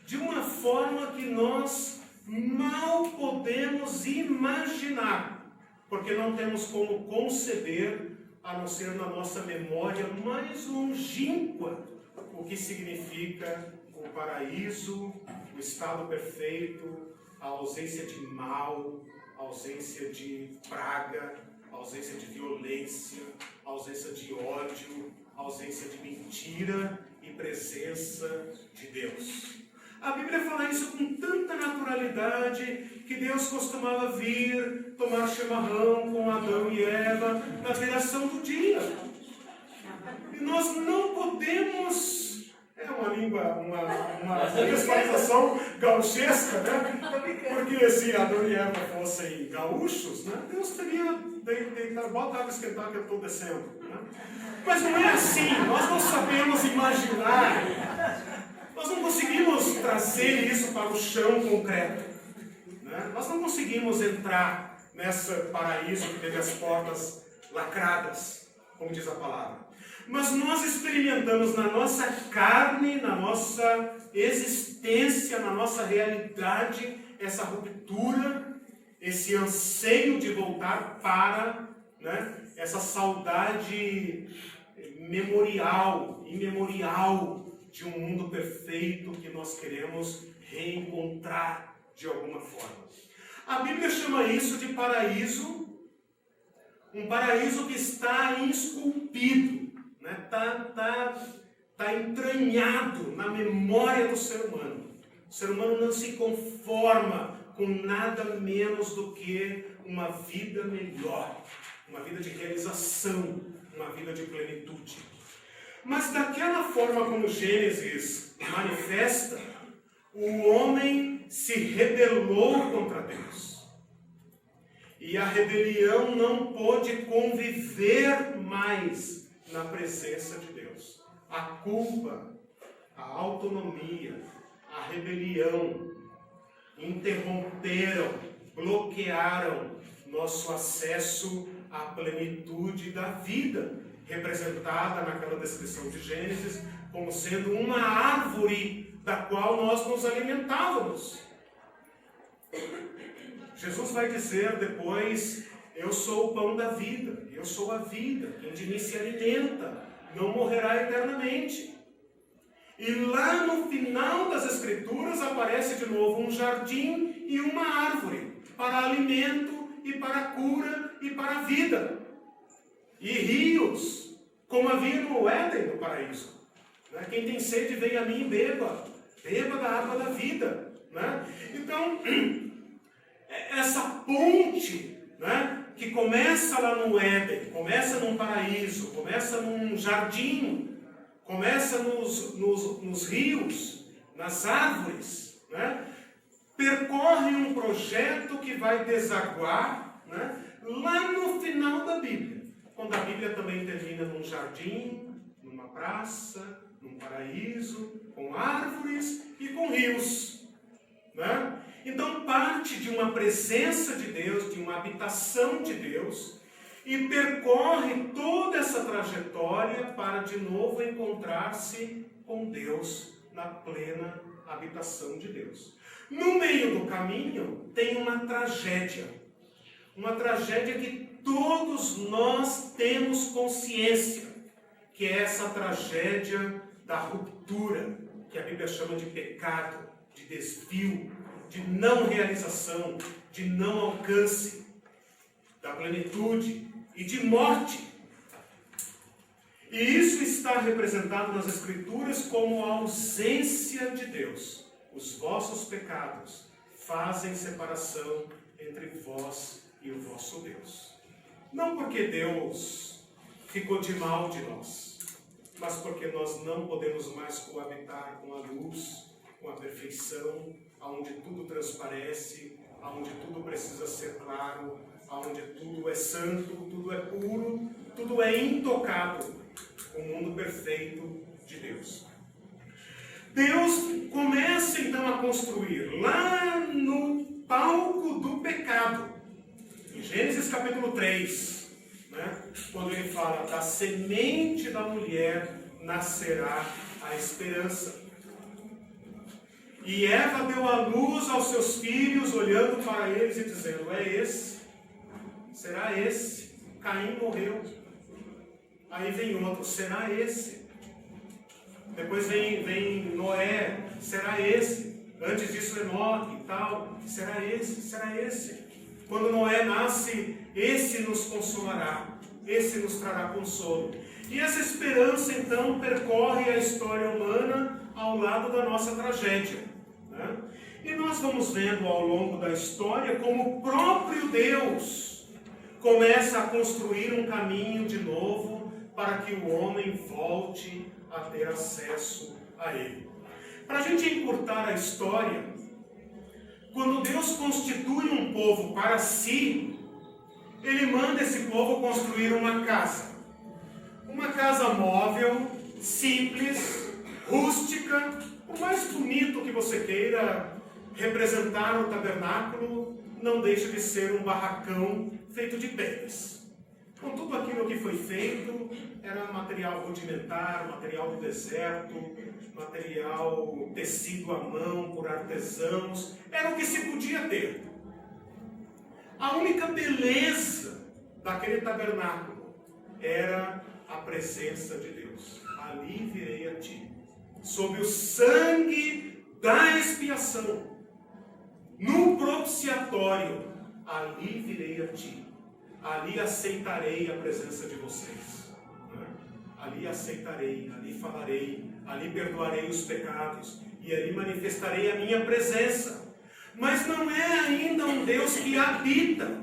de uma forma que nós mal podemos imaginar, porque não temos como conceber, a não ser na nossa memória mais longínqua, o que significa o paraíso, o estado perfeito, a ausência de mal, a ausência de praga, a ausência de violência, a ausência de ódio, a ausência de mentira e presença de Deus. A Bíblia fala isso com tanta naturalidade que Deus costumava vir tomar chimarrão com Adão e Eva na viração do dia. E nós não podemos... É uma língua, uma visualização gauchesca, né? Porque se Adão e Eva fossem gaúchos, né? Deus teria deitado, bota água esquentar que eu estou descendo. Né? Mas não é assim, nós não sabemos imaginar, nós não conseguimos trazer isso para o chão concreto. Né? Nós não conseguimos entrar nesse paraíso que teve as portas lacradas, como diz a palavra. Mas nós experimentamos na nossa carne, na nossa existência, na nossa realidade, essa ruptura, esse anseio de voltar para, né, essa saudade imemorial de um mundo perfeito que nós queremos reencontrar de alguma forma. A Bíblia chama isso de paraíso, um paraíso que está esculpido. Está entranhado na memória do ser humano. O ser humano não se conforma com nada menos do que uma vida melhor, uma vida de realização, uma vida de plenitude. Mas daquela forma como Gênesis manifesta, o homem se rebelou contra Deus. E a rebelião não pôde conviver mais na presença de Deus. A culpa, a autonomia, a rebelião interromperam, bloquearam nosso acesso à plenitude da vida, representada naquela descrição de Gênesis como sendo uma árvore da qual nós nos alimentávamos. Jesus vai dizer depois: eu sou o pão da vida, eu sou a vida, quem de mim se alimenta não morrerá eternamente. E lá no final das Escrituras aparece de novo um jardim e uma árvore, para alimento e para cura e para vida. E rios, como havia no Éden, no paraíso. Quem tem sede, venha a mim e beba. Beba da água da vida. Então, essa ponte, que começa lá no Éden, começa num paraíso, começa num jardim, começa nos rios, nas árvores, percorre um projeto que vai desaguar lá no final da Bíblia. Quando a Bíblia também termina num jardim, numa praça, num paraíso, com árvores e com rios. Então parte de uma presença de Deus, de uma habitação de Deus, e percorre toda essa trajetória para de novo encontrar-se com Deus na plena habitação de Deus. No meio do caminho tem uma tragédia que todos nós temos consciência, que é essa tragédia da ruptura, que a Bíblia chama de pecado, de desvio, de não realização, de não alcance da plenitude e de morte. E isso está representado nas Escrituras como a ausência de Deus. Os vossos pecados fazem separação entre vós e o vosso Deus. Não porque Deus ficou de mal de nós, mas porque nós não podemos mais coabitar com a luz, com a perfeição, aonde tudo transparece, aonde tudo precisa ser claro, aonde tudo é santo, tudo é puro, tudo é intocado, o mundo perfeito de Deus. Deus começa então a construir lá no palco do pecado, em Gênesis capítulo 3, quando ele fala: da semente da mulher nascerá a esperança. E Eva deu a luz aos seus filhos, olhando para eles e dizendo: é esse, será esse. Caim morreu. Aí vem outro: será esse. Depois vem Noé: será esse. Antes disso Enoque e tal: será esse, será esse. Quando Noé nasce, esse nos consolará, esse nos trará consolo. E essa esperança então percorre a história humana ao lado da nossa tragédia. E nós vamos vendo ao longo da história como o próprio Deus começa a construir um caminho de novo para que o homem volte a ter acesso a ele. Para a gente encurtar a história, quando Deus constitui um povo para si, ele manda esse povo construir uma casa. Uma casa móvel, simples, rústica. Por mais bonito que você queira representar o tabernáculo, não deixa de ser um barracão feito de peles. Com tudo aquilo que foi feito, era material rudimentar, material do deserto, material tecido à mão por artesãos, era o que se podia ter. A única beleza daquele tabernáculo era a presença de Deus. Ali virei a ti. Sob o sangue da expiação, no propiciatório, ali virei a ti, ali aceitarei a presença de vocês, ali aceitarei, ali falarei, ali perdoarei os pecados, e ali manifestarei a minha presença. Mas não é ainda um Deus que habita,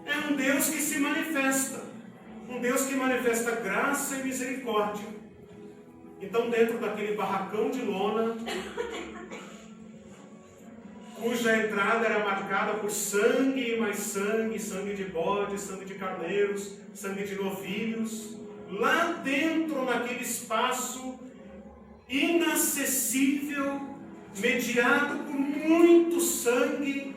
é um Deus que se manifesta, um Deus que manifesta graça e misericórdia. Então, dentro daquele barracão de lona, cuja entrada era marcada por sangue e mais sangue, sangue de bode, sangue de carneiros, sangue de novilhos, lá dentro, naquele espaço inacessível, mediado por muito sangue,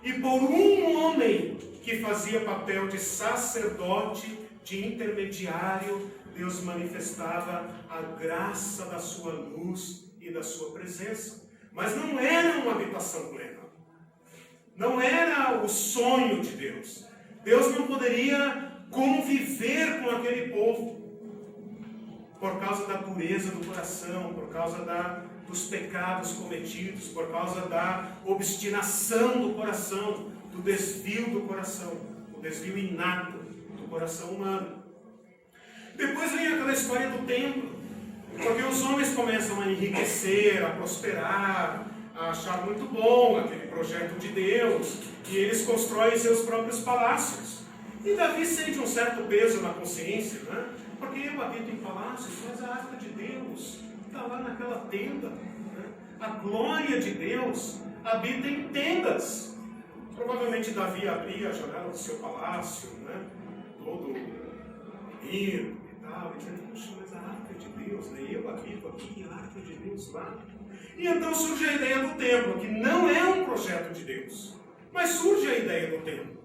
e por um homem que fazia papel de sacerdote, de intermediário, Deus manifestava a graça da sua luz e da sua presença. Mas não era uma habitação plena. Não era o sonho de Deus. Deus não poderia conviver com aquele povo por causa da pureza do coração, por causa dos pecados cometidos, por causa da obstinação do coração, do desvio do coração, o desvio inato do coração humano. Depois vem aquela história do templo, porque os homens começam a enriquecer, a prosperar, a achar muito bom aquele projeto de Deus, e eles constroem seus próprios palácios. E Davi sente um certo peso na consciência, né? Porque eu habito em palácios, mas a arca de Deus está lá naquela tenda, né? A glória de Deus habita em tendas. Provavelmente Davi abria a janela do seu palácio, né? Todo bonito e tal, e dizendo, puxa, mas a arca de Deus, né? Eu habito aqui, a arca de Deus lá. E então surge a ideia do templo, que não é um projeto de Deus, mas surge a ideia do templo.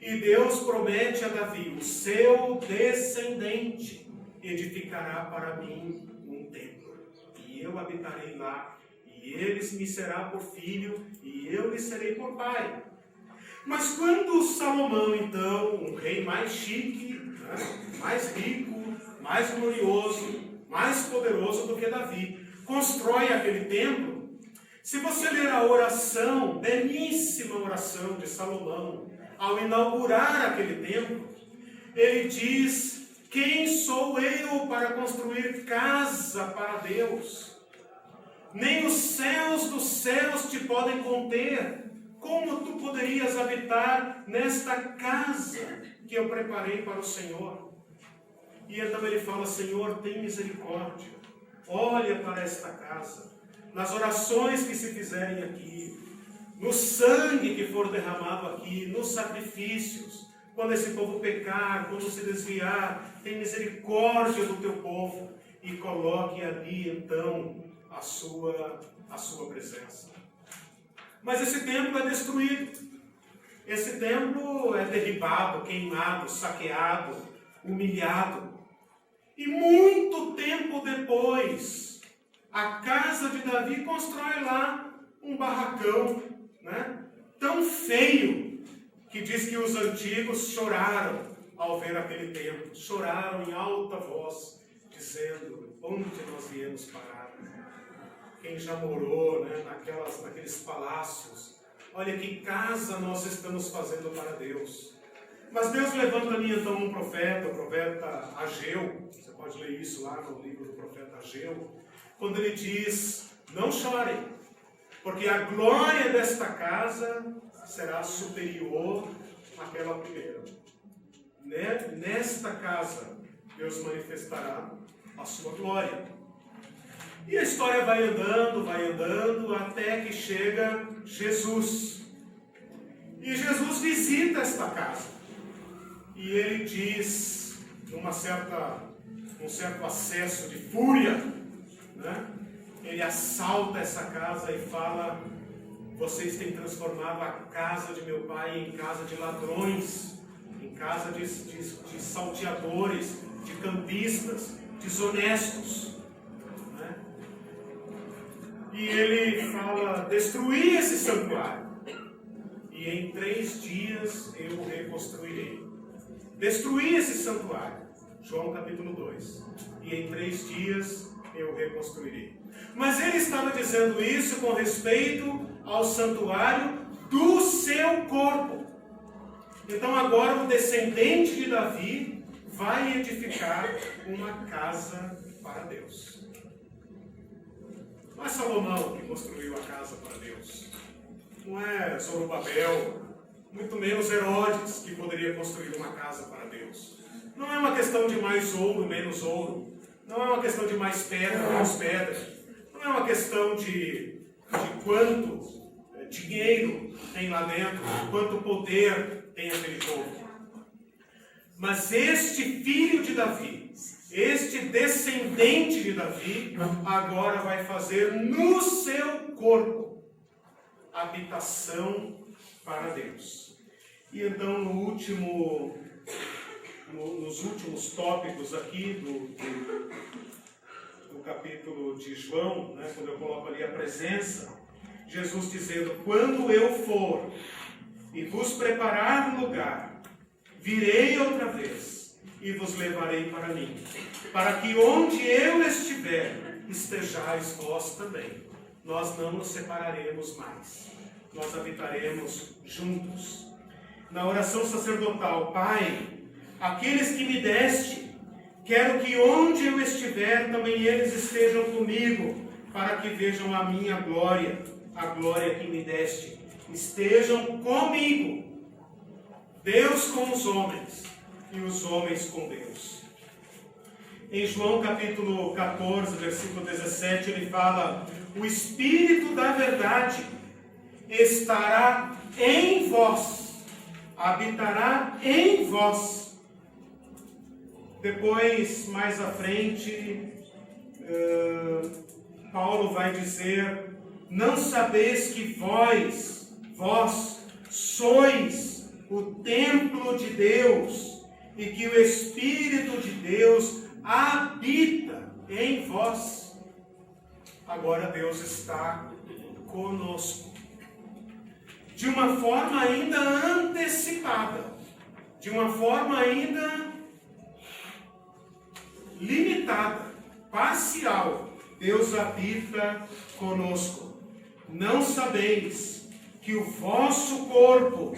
E Deus promete a Davi, o seu descendente edificará para mim um templo, e eu habitarei lá, e ele me será por filho, e eu lhe serei por pai. Mas quando Salomão, então, um rei mais chique, né, mais rico, mais glorioso, mais poderoso do que Davi, constrói aquele templo, se você ler a oração, belíssima oração de Salomão, ao inaugurar aquele templo, ele diz, quem sou eu para construir casa para Deus? Nem os céus dos céus te podem conter. Como tu poderias habitar nesta casa que eu preparei para o Senhor? E então ele fala, Senhor, tem misericórdia. Olha para esta casa, nas orações que se fizerem aqui, no sangue que for derramado aqui, nos sacrifícios, quando esse povo pecar, quando se desviar, tem misericórdia do teu povo e coloque ali então a sua presença. Mas esse templo é destruído, esse templo é derribado, queimado, saqueado, humilhado. E muito tempo depois, a casa de Davi constrói lá um barracão, né? Tão feio, que diz que os antigos choraram ao ver aquele templo. Choraram em alta voz, dizendo, onde nós viemos parar? Quem já morou, né, naqueles palácios, olha que casa nós estamos fazendo para Deus. Mas Deus levanta ali então um profeta, o profeta Ageu, você pode ler isso lá no livro do profeta Ageu, quando ele diz, não chorem, porque a glória desta casa será superior àquela primeira. Nesta casa, Deus manifestará a sua glória. E a história vai andando, até que chega Jesus. E Jesus visita esta casa. E ele diz, um certo acesso de fúria, né? Ele assalta essa casa e fala, vocês têm transformado a casa de meu pai em casa de ladrões, em casa de salteadores, de cambistas, desonestos. Né? E ele fala, destruí esse santuário, e em 3 dias eu o reconstruirei. Destruí esse santuário, João capítulo 2, e em 3 dias eu o reconstruirei. Mas ele estava dizendo isso com respeito ao santuário do seu corpo. Então agora o descendente de Davi vai edificar uma casa para Deus. Não é Salomão que construiu a casa para Deus. Não é Zorobabel, muito menos Herodes que poderia construir uma casa para Deus. Não é uma questão de mais ouro, menos ouro. Não é uma questão de mais pedra, menos pedra. Não é uma questão de quanto dinheiro tem lá dentro, de quanto poder tem aquele povo. Mas este filho de Davi, este descendente de Davi, agora vai fazer no seu corpo habitação para Deus. E então nos últimos tópicos aqui do capítulo de João, né, quando eu coloco ali a presença, Jesus dizendo: quando eu for e vos preparar um lugar, virei outra vez e vos levarei para mim, para que onde eu estiver, estejais vós também. Nós não nos separaremos mais, nós habitaremos juntos. Na oração sacerdotal: Pai, aqueles que me deste, quero que onde eu estiver, também eles estejam comigo, para que vejam a minha glória, a glória que me deste. Estejam comigo, Deus com os homens e os homens com Deus. Em João capítulo 14, versículo 17, ele fala: o Espírito da verdade estará em vós, habitará em vós. Depois, mais à frente, Paulo vai dizer: não sabeis que vós sois o templo de Deus e que o Espírito de Deus habita em vós. Agora Deus está conosco, de uma forma ainda antecipada, de uma forma ainda limitada, parcial. Deus habita conosco. Não sabeis que o vosso corpo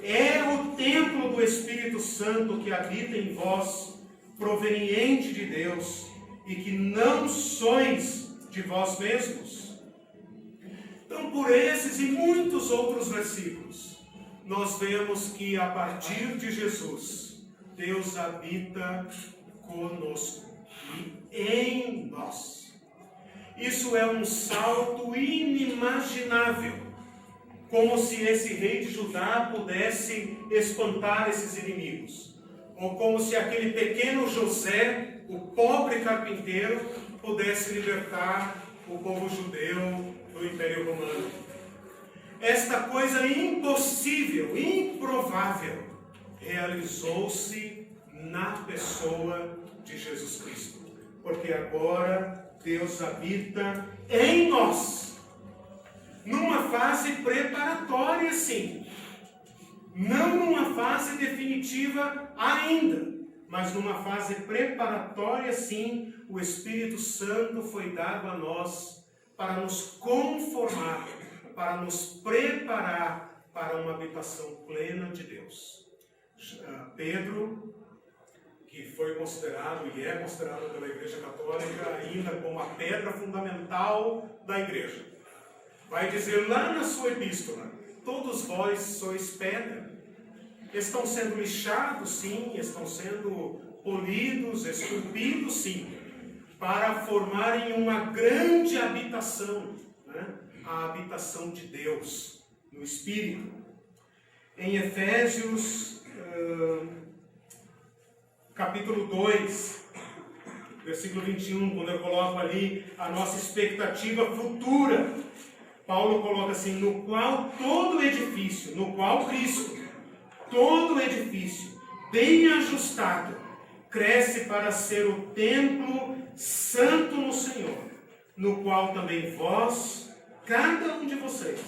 é o templo do Espírito Santo que habita em vós, proveniente de Deus, e que não sois de vós mesmos? Então, por esses e muitos outros versículos, nós vemos que a partir de Jesus, Deus habita conosco e em nós. Isso é um salto inimaginável, como se esse rei de Judá pudesse espantar esses inimigos, ou como se aquele pequeno José, o pobre carpinteiro, pudesse libertar o povo judeu do Império Romano. Esta coisa impossível, improvável, realizou-se na pessoa de Jesus Cristo, porque agora Deus habita em nós, numa fase preparatória, sim, não numa fase definitiva ainda, mas numa fase preparatória, sim. O Espírito Santo foi dado a nós para nos conformar, para nos preparar para uma habitação plena de Deus. Pedro, que foi considerado e é considerado pela Igreja Católica ainda como a pedra fundamental da Igreja, vai dizer lá na sua epístola: todos vós sois pedra. Estão sendo lixados, sim, estão sendo polidos, esculpidos, sim, para formarem uma grande habitação, né? A habitação de Deus no Espírito. Em Efésios capítulo 2, versículo 21, quando eu coloco ali a nossa expectativa futura, Paulo coloca assim: no qual todo edifício, no qual Cristo, todo edifício, bem ajustado, cresce para ser o templo santo no Senhor, no qual também vós, cada um de vocês,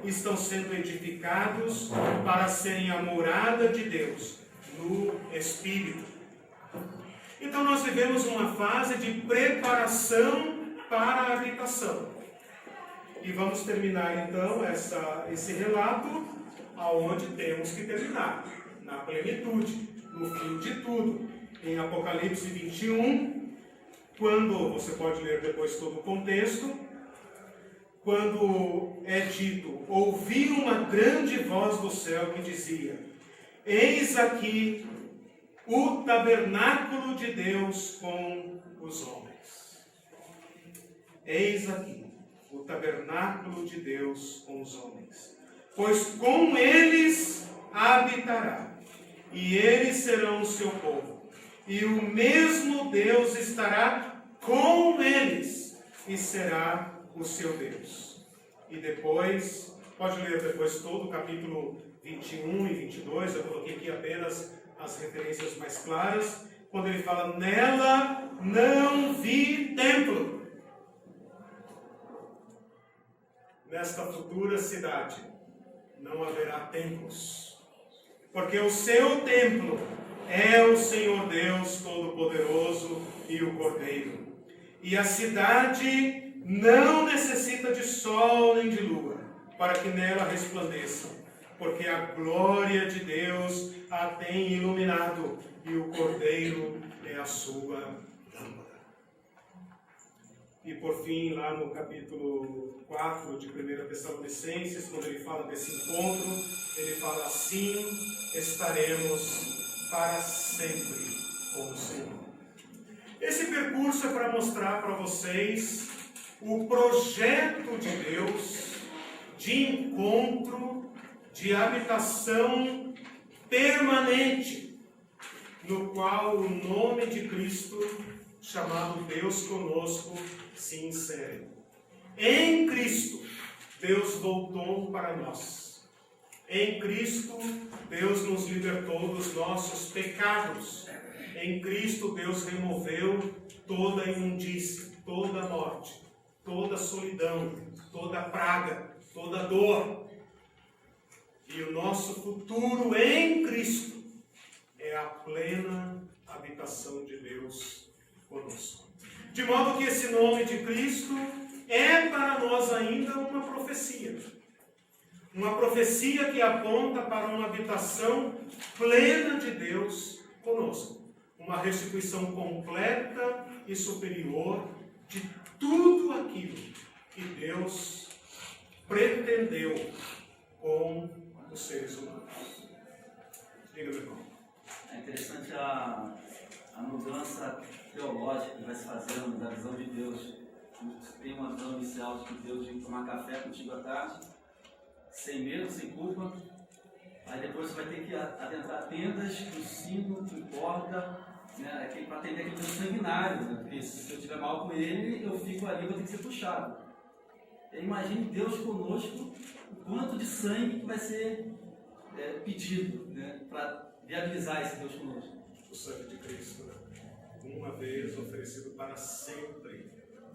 estão sendo edificados para serem a morada de Deus no Espírito. Então nós vivemos uma fase de preparação para a habitação. E vamos terminar então esse relato aonde temos que terminar, na plenitude, no fim de tudo. Em Apocalipse 21, quando, você pode ler depois todo o contexto, quando é dito: ouvi uma grande voz do céu que dizia: eis aqui o tabernáculo de Deus com os homens. Eis aqui o tabernáculo de Deus com os homens. Pois com eles habitará, e eles serão o seu povo, e o mesmo Deus estará com eles, e será o seu Deus. E depois Pode ler depois todo o capítulo 21 e 22, eu coloquei aqui apenas as referências mais claras, quando ele fala, nela não vi templo. Nesta futura cidade não haverá templos, porque o seu templo é o Senhor Deus Todo-Poderoso e o Cordeiro. E a cidade não necessita de sol nem de lua, para que nela resplandeça, porque a glória de Deus a tem iluminado, e o Cordeiro é a sua lâmpada. E por fim, lá no capítulo 4 de 1 Tessalonicenses, quando ele fala desse encontro, ele fala assim, estaremos para sempre com o Senhor. Esse percurso é para mostrar para vocês o projeto de Deus de encontro, de habitação permanente, no qual o nome de Cristo, chamado Deus conosco, se insere. Em Cristo, Deus voltou para nós. Em Cristo, Deus nos libertou dos nossos pecados. Em Cristo, Deus removeu toda a imundície, toda a morte, toda a solidão, toda a praga, toda a dor. E o nosso futuro em Cristo é a plena habitação de Deus conosco. De modo que esse nome de Cristo é para nós ainda uma profecia. Uma profecia que aponta para uma habitação plena de Deus conosco. Uma restituição completa e superior de tudo aquilo que Deus pretendeu com os seres humanos. Diga, meu irmão. É interessante a mudança teológica que vai se fazendo da visão de Deus. Tem uma visão inicial de que Deus vem tomar café contigo à tarde, sem medo, sem culpa. Aí depois você vai ter que adentrar tendas, o sino, que importa, né, para atender aquele sanguinário, né? Porque se eu estiver mal com ele, eu fico ali, vou ter que ser puxado. Imagine Deus conosco, o quanto de sangue que vai ser pedido, né, para viabilizar esse Deus conosco. O sangue de Cristo, uma vez oferecido para sempre,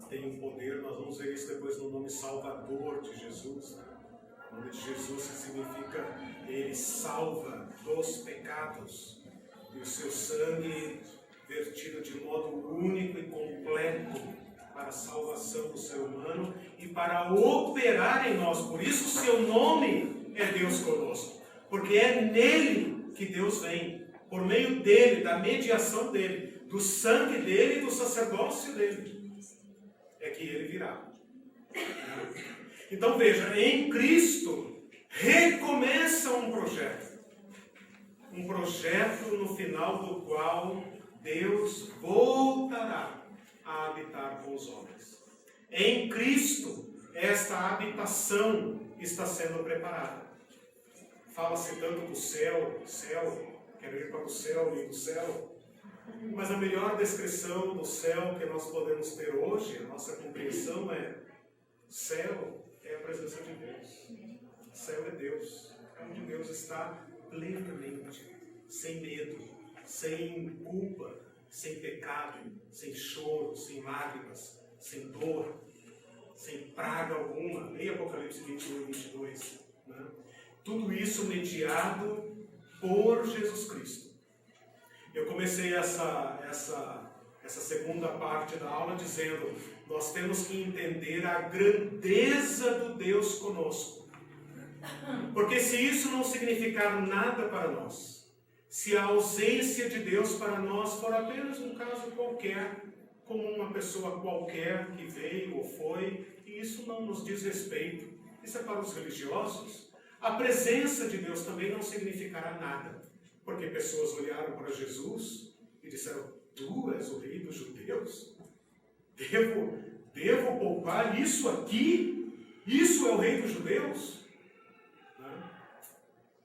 tem um poder. Nós vamos ver isso depois no nome Salvador de Jesus. O nome de Jesus, que significa Ele salva dos pecados. E o seu sangue vertido de modo único e completo para a salvação do ser humano e para operar em nós. Por isso o seu nome é Deus conosco. Porque é nele que Deus vem. Por meio dele, da mediação dele, do sangue dele e do sacerdócio dele, é que ele virá. Então veja, em Cristo recomeça um projeto. Um projeto no final do qual Deus voltará a habitar com os homens. Em Cristo, esta habitação está sendo preparada. Fala-se tanto do céu, quero ir para o céu e do céu. Mas a melhor descrição do céu que nós podemos ter hoje, a nossa compreensão é: céu é a presença de Deus. Céu é Deus. É onde Deus está plenamente, sem medo, sem culpa, sem pecado, sem choro, sem lágrimas, sem dor, sem praga alguma. Leia Apocalipse 21 e 22. Né? Tudo isso mediado por Jesus Cristo. Eu comecei essa segunda parte da aula dizendo: nós temos que entender a grandeza do Deus conosco. Porque se isso não significar nada para nós, se a ausência de Deus para nós for apenas um caso qualquer, como uma pessoa qualquer que veio ou foi, e isso não nos diz respeito, isso é para os religiosos, a presença de Deus também não significará nada. Porque pessoas olharam para Jesus e disseram: tu és o rei dos judeus? Devo poupar isso aqui? Isso é o rei dos judeus?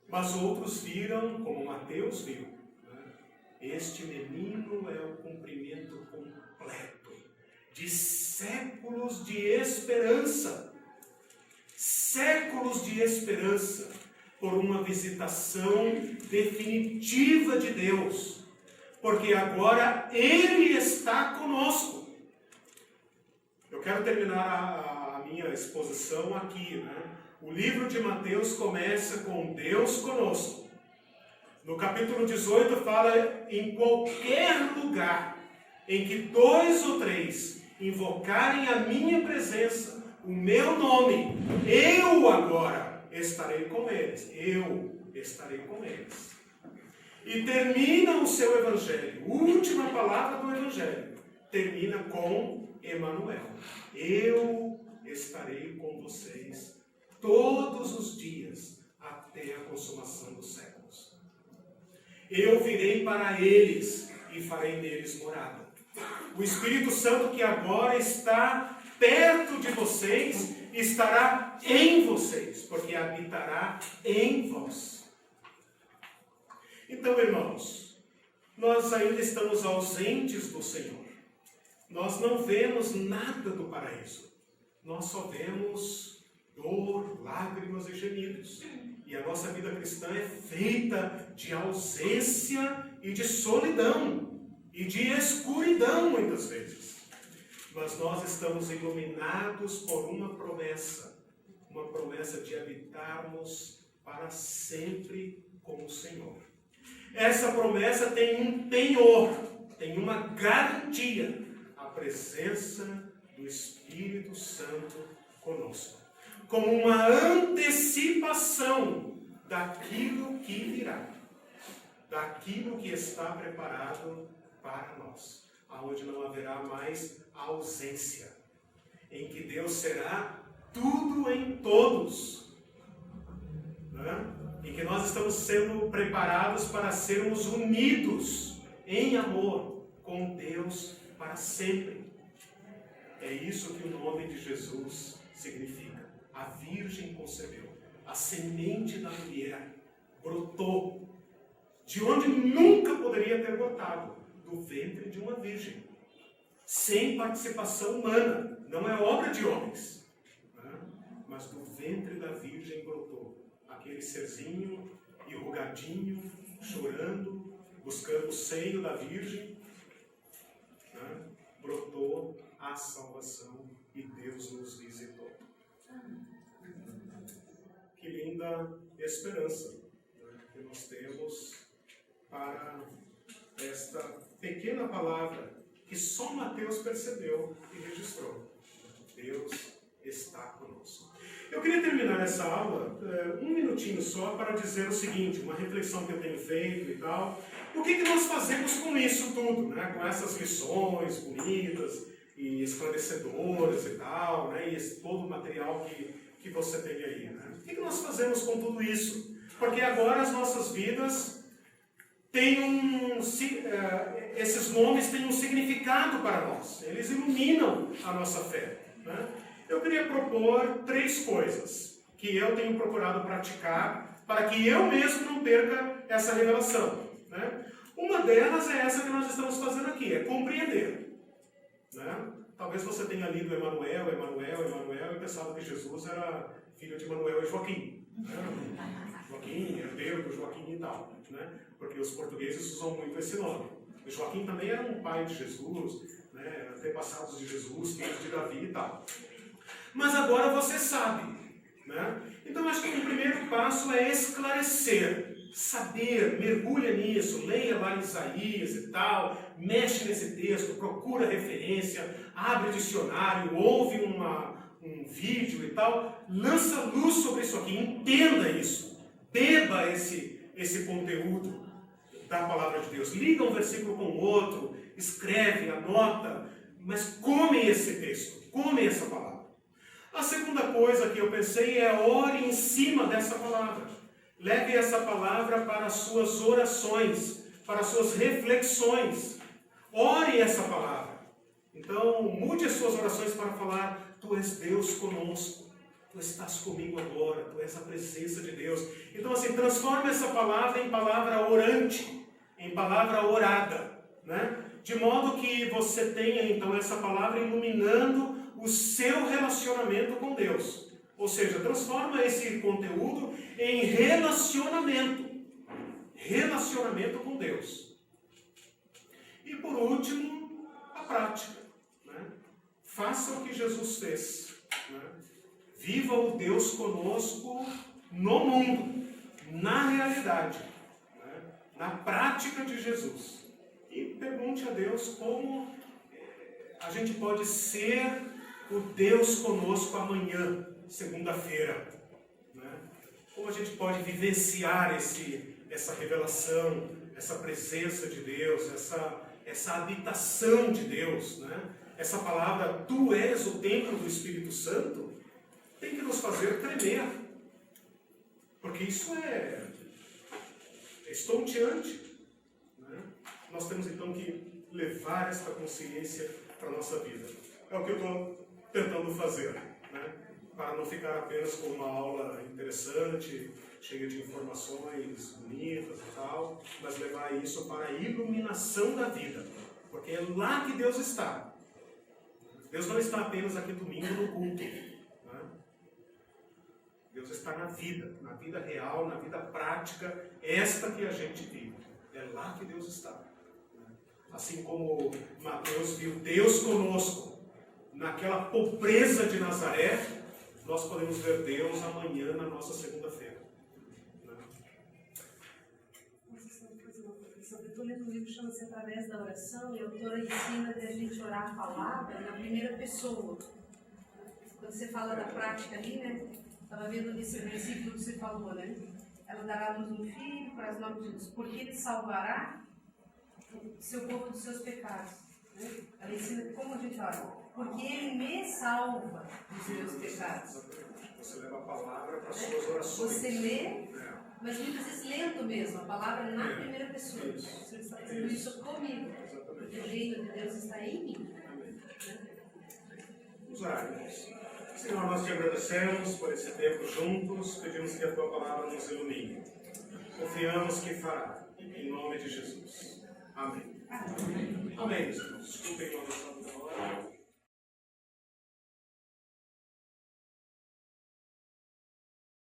Mas outros viram, como Mateus viu, este menino é o cumprimento completo de séculos de esperança. séculos de esperança por uma visitação definitiva de Deus, porque agora Ele está conosco. Eu quero terminar a minha exposição aqui, né? O livro de Mateus começa com Deus conosco. No capítulo 18 fala: em qualquer lugar em que 2 ou 3 invocarem a minha presença, o meu nome, eu agora estarei com eles. Eu estarei com eles. E termina o seu evangelho, última palavra do evangelho, termina com Emanuel. Eu estarei com vocês todos os dias até a consumação dos séculos. Eu virei para eles e farei neles morada. O Espírito Santo que agora está perto de vocês, estará em vocês, porque habitará em vós. Então, irmãos, nós ainda estamos ausentes do Senhor. Nós não vemos nada do paraíso. Nós só vemos dor, lágrimas e gemidos. E a nossa vida cristã é feita de ausência e de solidão. E de escuridão, muitas vezes. Mas nós estamos iluminados por uma promessa de habitarmos para sempre com o Senhor. Essa promessa tem um penhor, tem uma garantia, a presença do Espírito Santo conosco, como uma antecipação daquilo que virá, daquilo que está preparado para nós, aonde não haverá mais ausência, em que Deus será tudo em todos, né? Em que nós estamos sendo preparados para sermos unidos em amor com Deus para sempre. É isso que o nome de Jesus significa. A Virgem concebeu, a semente da mulher brotou, de onde nunca poderia ter brotado, do ventre de uma virgem, sem participação humana, não é obra de homens, né? Mas do ventre da virgem brotou aquele serzinho enrugadinho, chorando, buscando o seio da virgem, né? Brotou a salvação e Deus nos visitou. Que linda esperança, né, que nós temos para esta pequena palavra que só Mateus percebeu e registrou. Deus está conosco. Eu queria terminar essa aula, um minutinho só, para dizer o seguinte, uma reflexão que eu tenho feito e tal. O que nós fazemos com isso tudo, né? Com essas lições bonitas e esclarecedoras e tal, né? E todo o material que você tem aí, né? O que nós fazemos com tudo isso? Porque agora as nossas vidas esses nomes têm um significado para nós. Eles iluminam a nossa fé, né? Eu queria propor 3 coisas que eu tenho procurado praticar para que eu mesmo não perca essa revelação, né? Uma delas é essa que nós estamos fazendo aqui, é compreender, né? Talvez você tenha lido Emanuel e pensado que Jesus era filho de Manuel e Joaquim, né? Joaquim, herdeiro do Joaquim e tal, né? Porque os portugueses usam muito esse nome. O Joaquim também era um pai de Jesus, né? Antepassados de Jesus, filhos de Davi e tal. Mas agora você sabe, né? Então acho que o primeiro passo é esclarecer, saber, mergulha nisso, leia lá Isaías e tal, mexe nesse texto, procura referência, abre dicionário, ouve um vídeo e tal, lança luz sobre isso aqui, entenda isso, beba esse conteúdo da palavra de Deus, liga um versículo com o outro, escreve, anota, mas come esse texto, come essa palavra. A segunda coisa que eu pensei é ore em cima dessa palavra. Leve essa palavra para as suas orações, para as suas reflexões. Ore essa palavra. Então, mude as suas orações para falar: Tu és Deus conosco. Tu estás comigo agora. Tu és a presença de Deus. Então, assim, transforme essa palavra em palavra orante, em palavra orada, né? De modo que você tenha, então, essa palavra iluminando o seu relacionamento com Deus. Ou seja, transforma esse conteúdo em relacionamento. Relacionamento com Deus. E por último, a prática. Né? Faça o que Jesus fez. Né? Viva o Deus conosco no mundo, na realidade, né? Na prática de Jesus. E pergunte a Deus como a gente pode ser o Deus conosco amanhã, segunda-feira. Né? Como a gente pode vivenciar essa revelação, essa presença de Deus, essa habitação de Deus. Né? Essa palavra, tu és o templo do Espírito Santo, tem que nos fazer tremer. Porque isso é estonteante. Né? Nós temos então que levar esta consciência para a nossa vida. É o que eu estou tentando fazer. Né? Para não ficar apenas com uma aula interessante, cheia de informações bonitas e tal, mas levar isso para a iluminação da vida. Porque é lá que Deus está. Deus não está apenas aqui domingo no culto. Né? Deus está na vida real, na vida prática, esta que a gente vive. É lá que Deus está. Assim como Mateus viu Deus conosco naquela pobreza de Nazaré, nós podemos ver Deus amanhã na nossa segunda-feira. Eu estou lendo um livro que chama-se Através da Oração, e a autora ensina a gente orar a palavra na primeira pessoa. Quando você fala da prática ali, né? Estava vendo nesse versículo que você falou, né? Ela dará a luz no filho para as novas, porque ele salvará o seu povo dos seus pecados. Né? Ela ensina como a gente ora. Porque ele me salva dos meus pecados. Você leva a palavra para as suas orações. Você lê, mas muitas vezes lento mesmo, a palavra na primeira pessoa. O Senhor está fazendo isso comigo. Porque o reino de Deus está em mim. Vamos orar, irmãos. Senhor, nós te agradecemos por esse tempo juntos, pedimos que a tua palavra nos ilumine. Confiamos que fará, em nome de Jesus. Amém. Amém, meus irmãos. Desculpem uma oração da hora.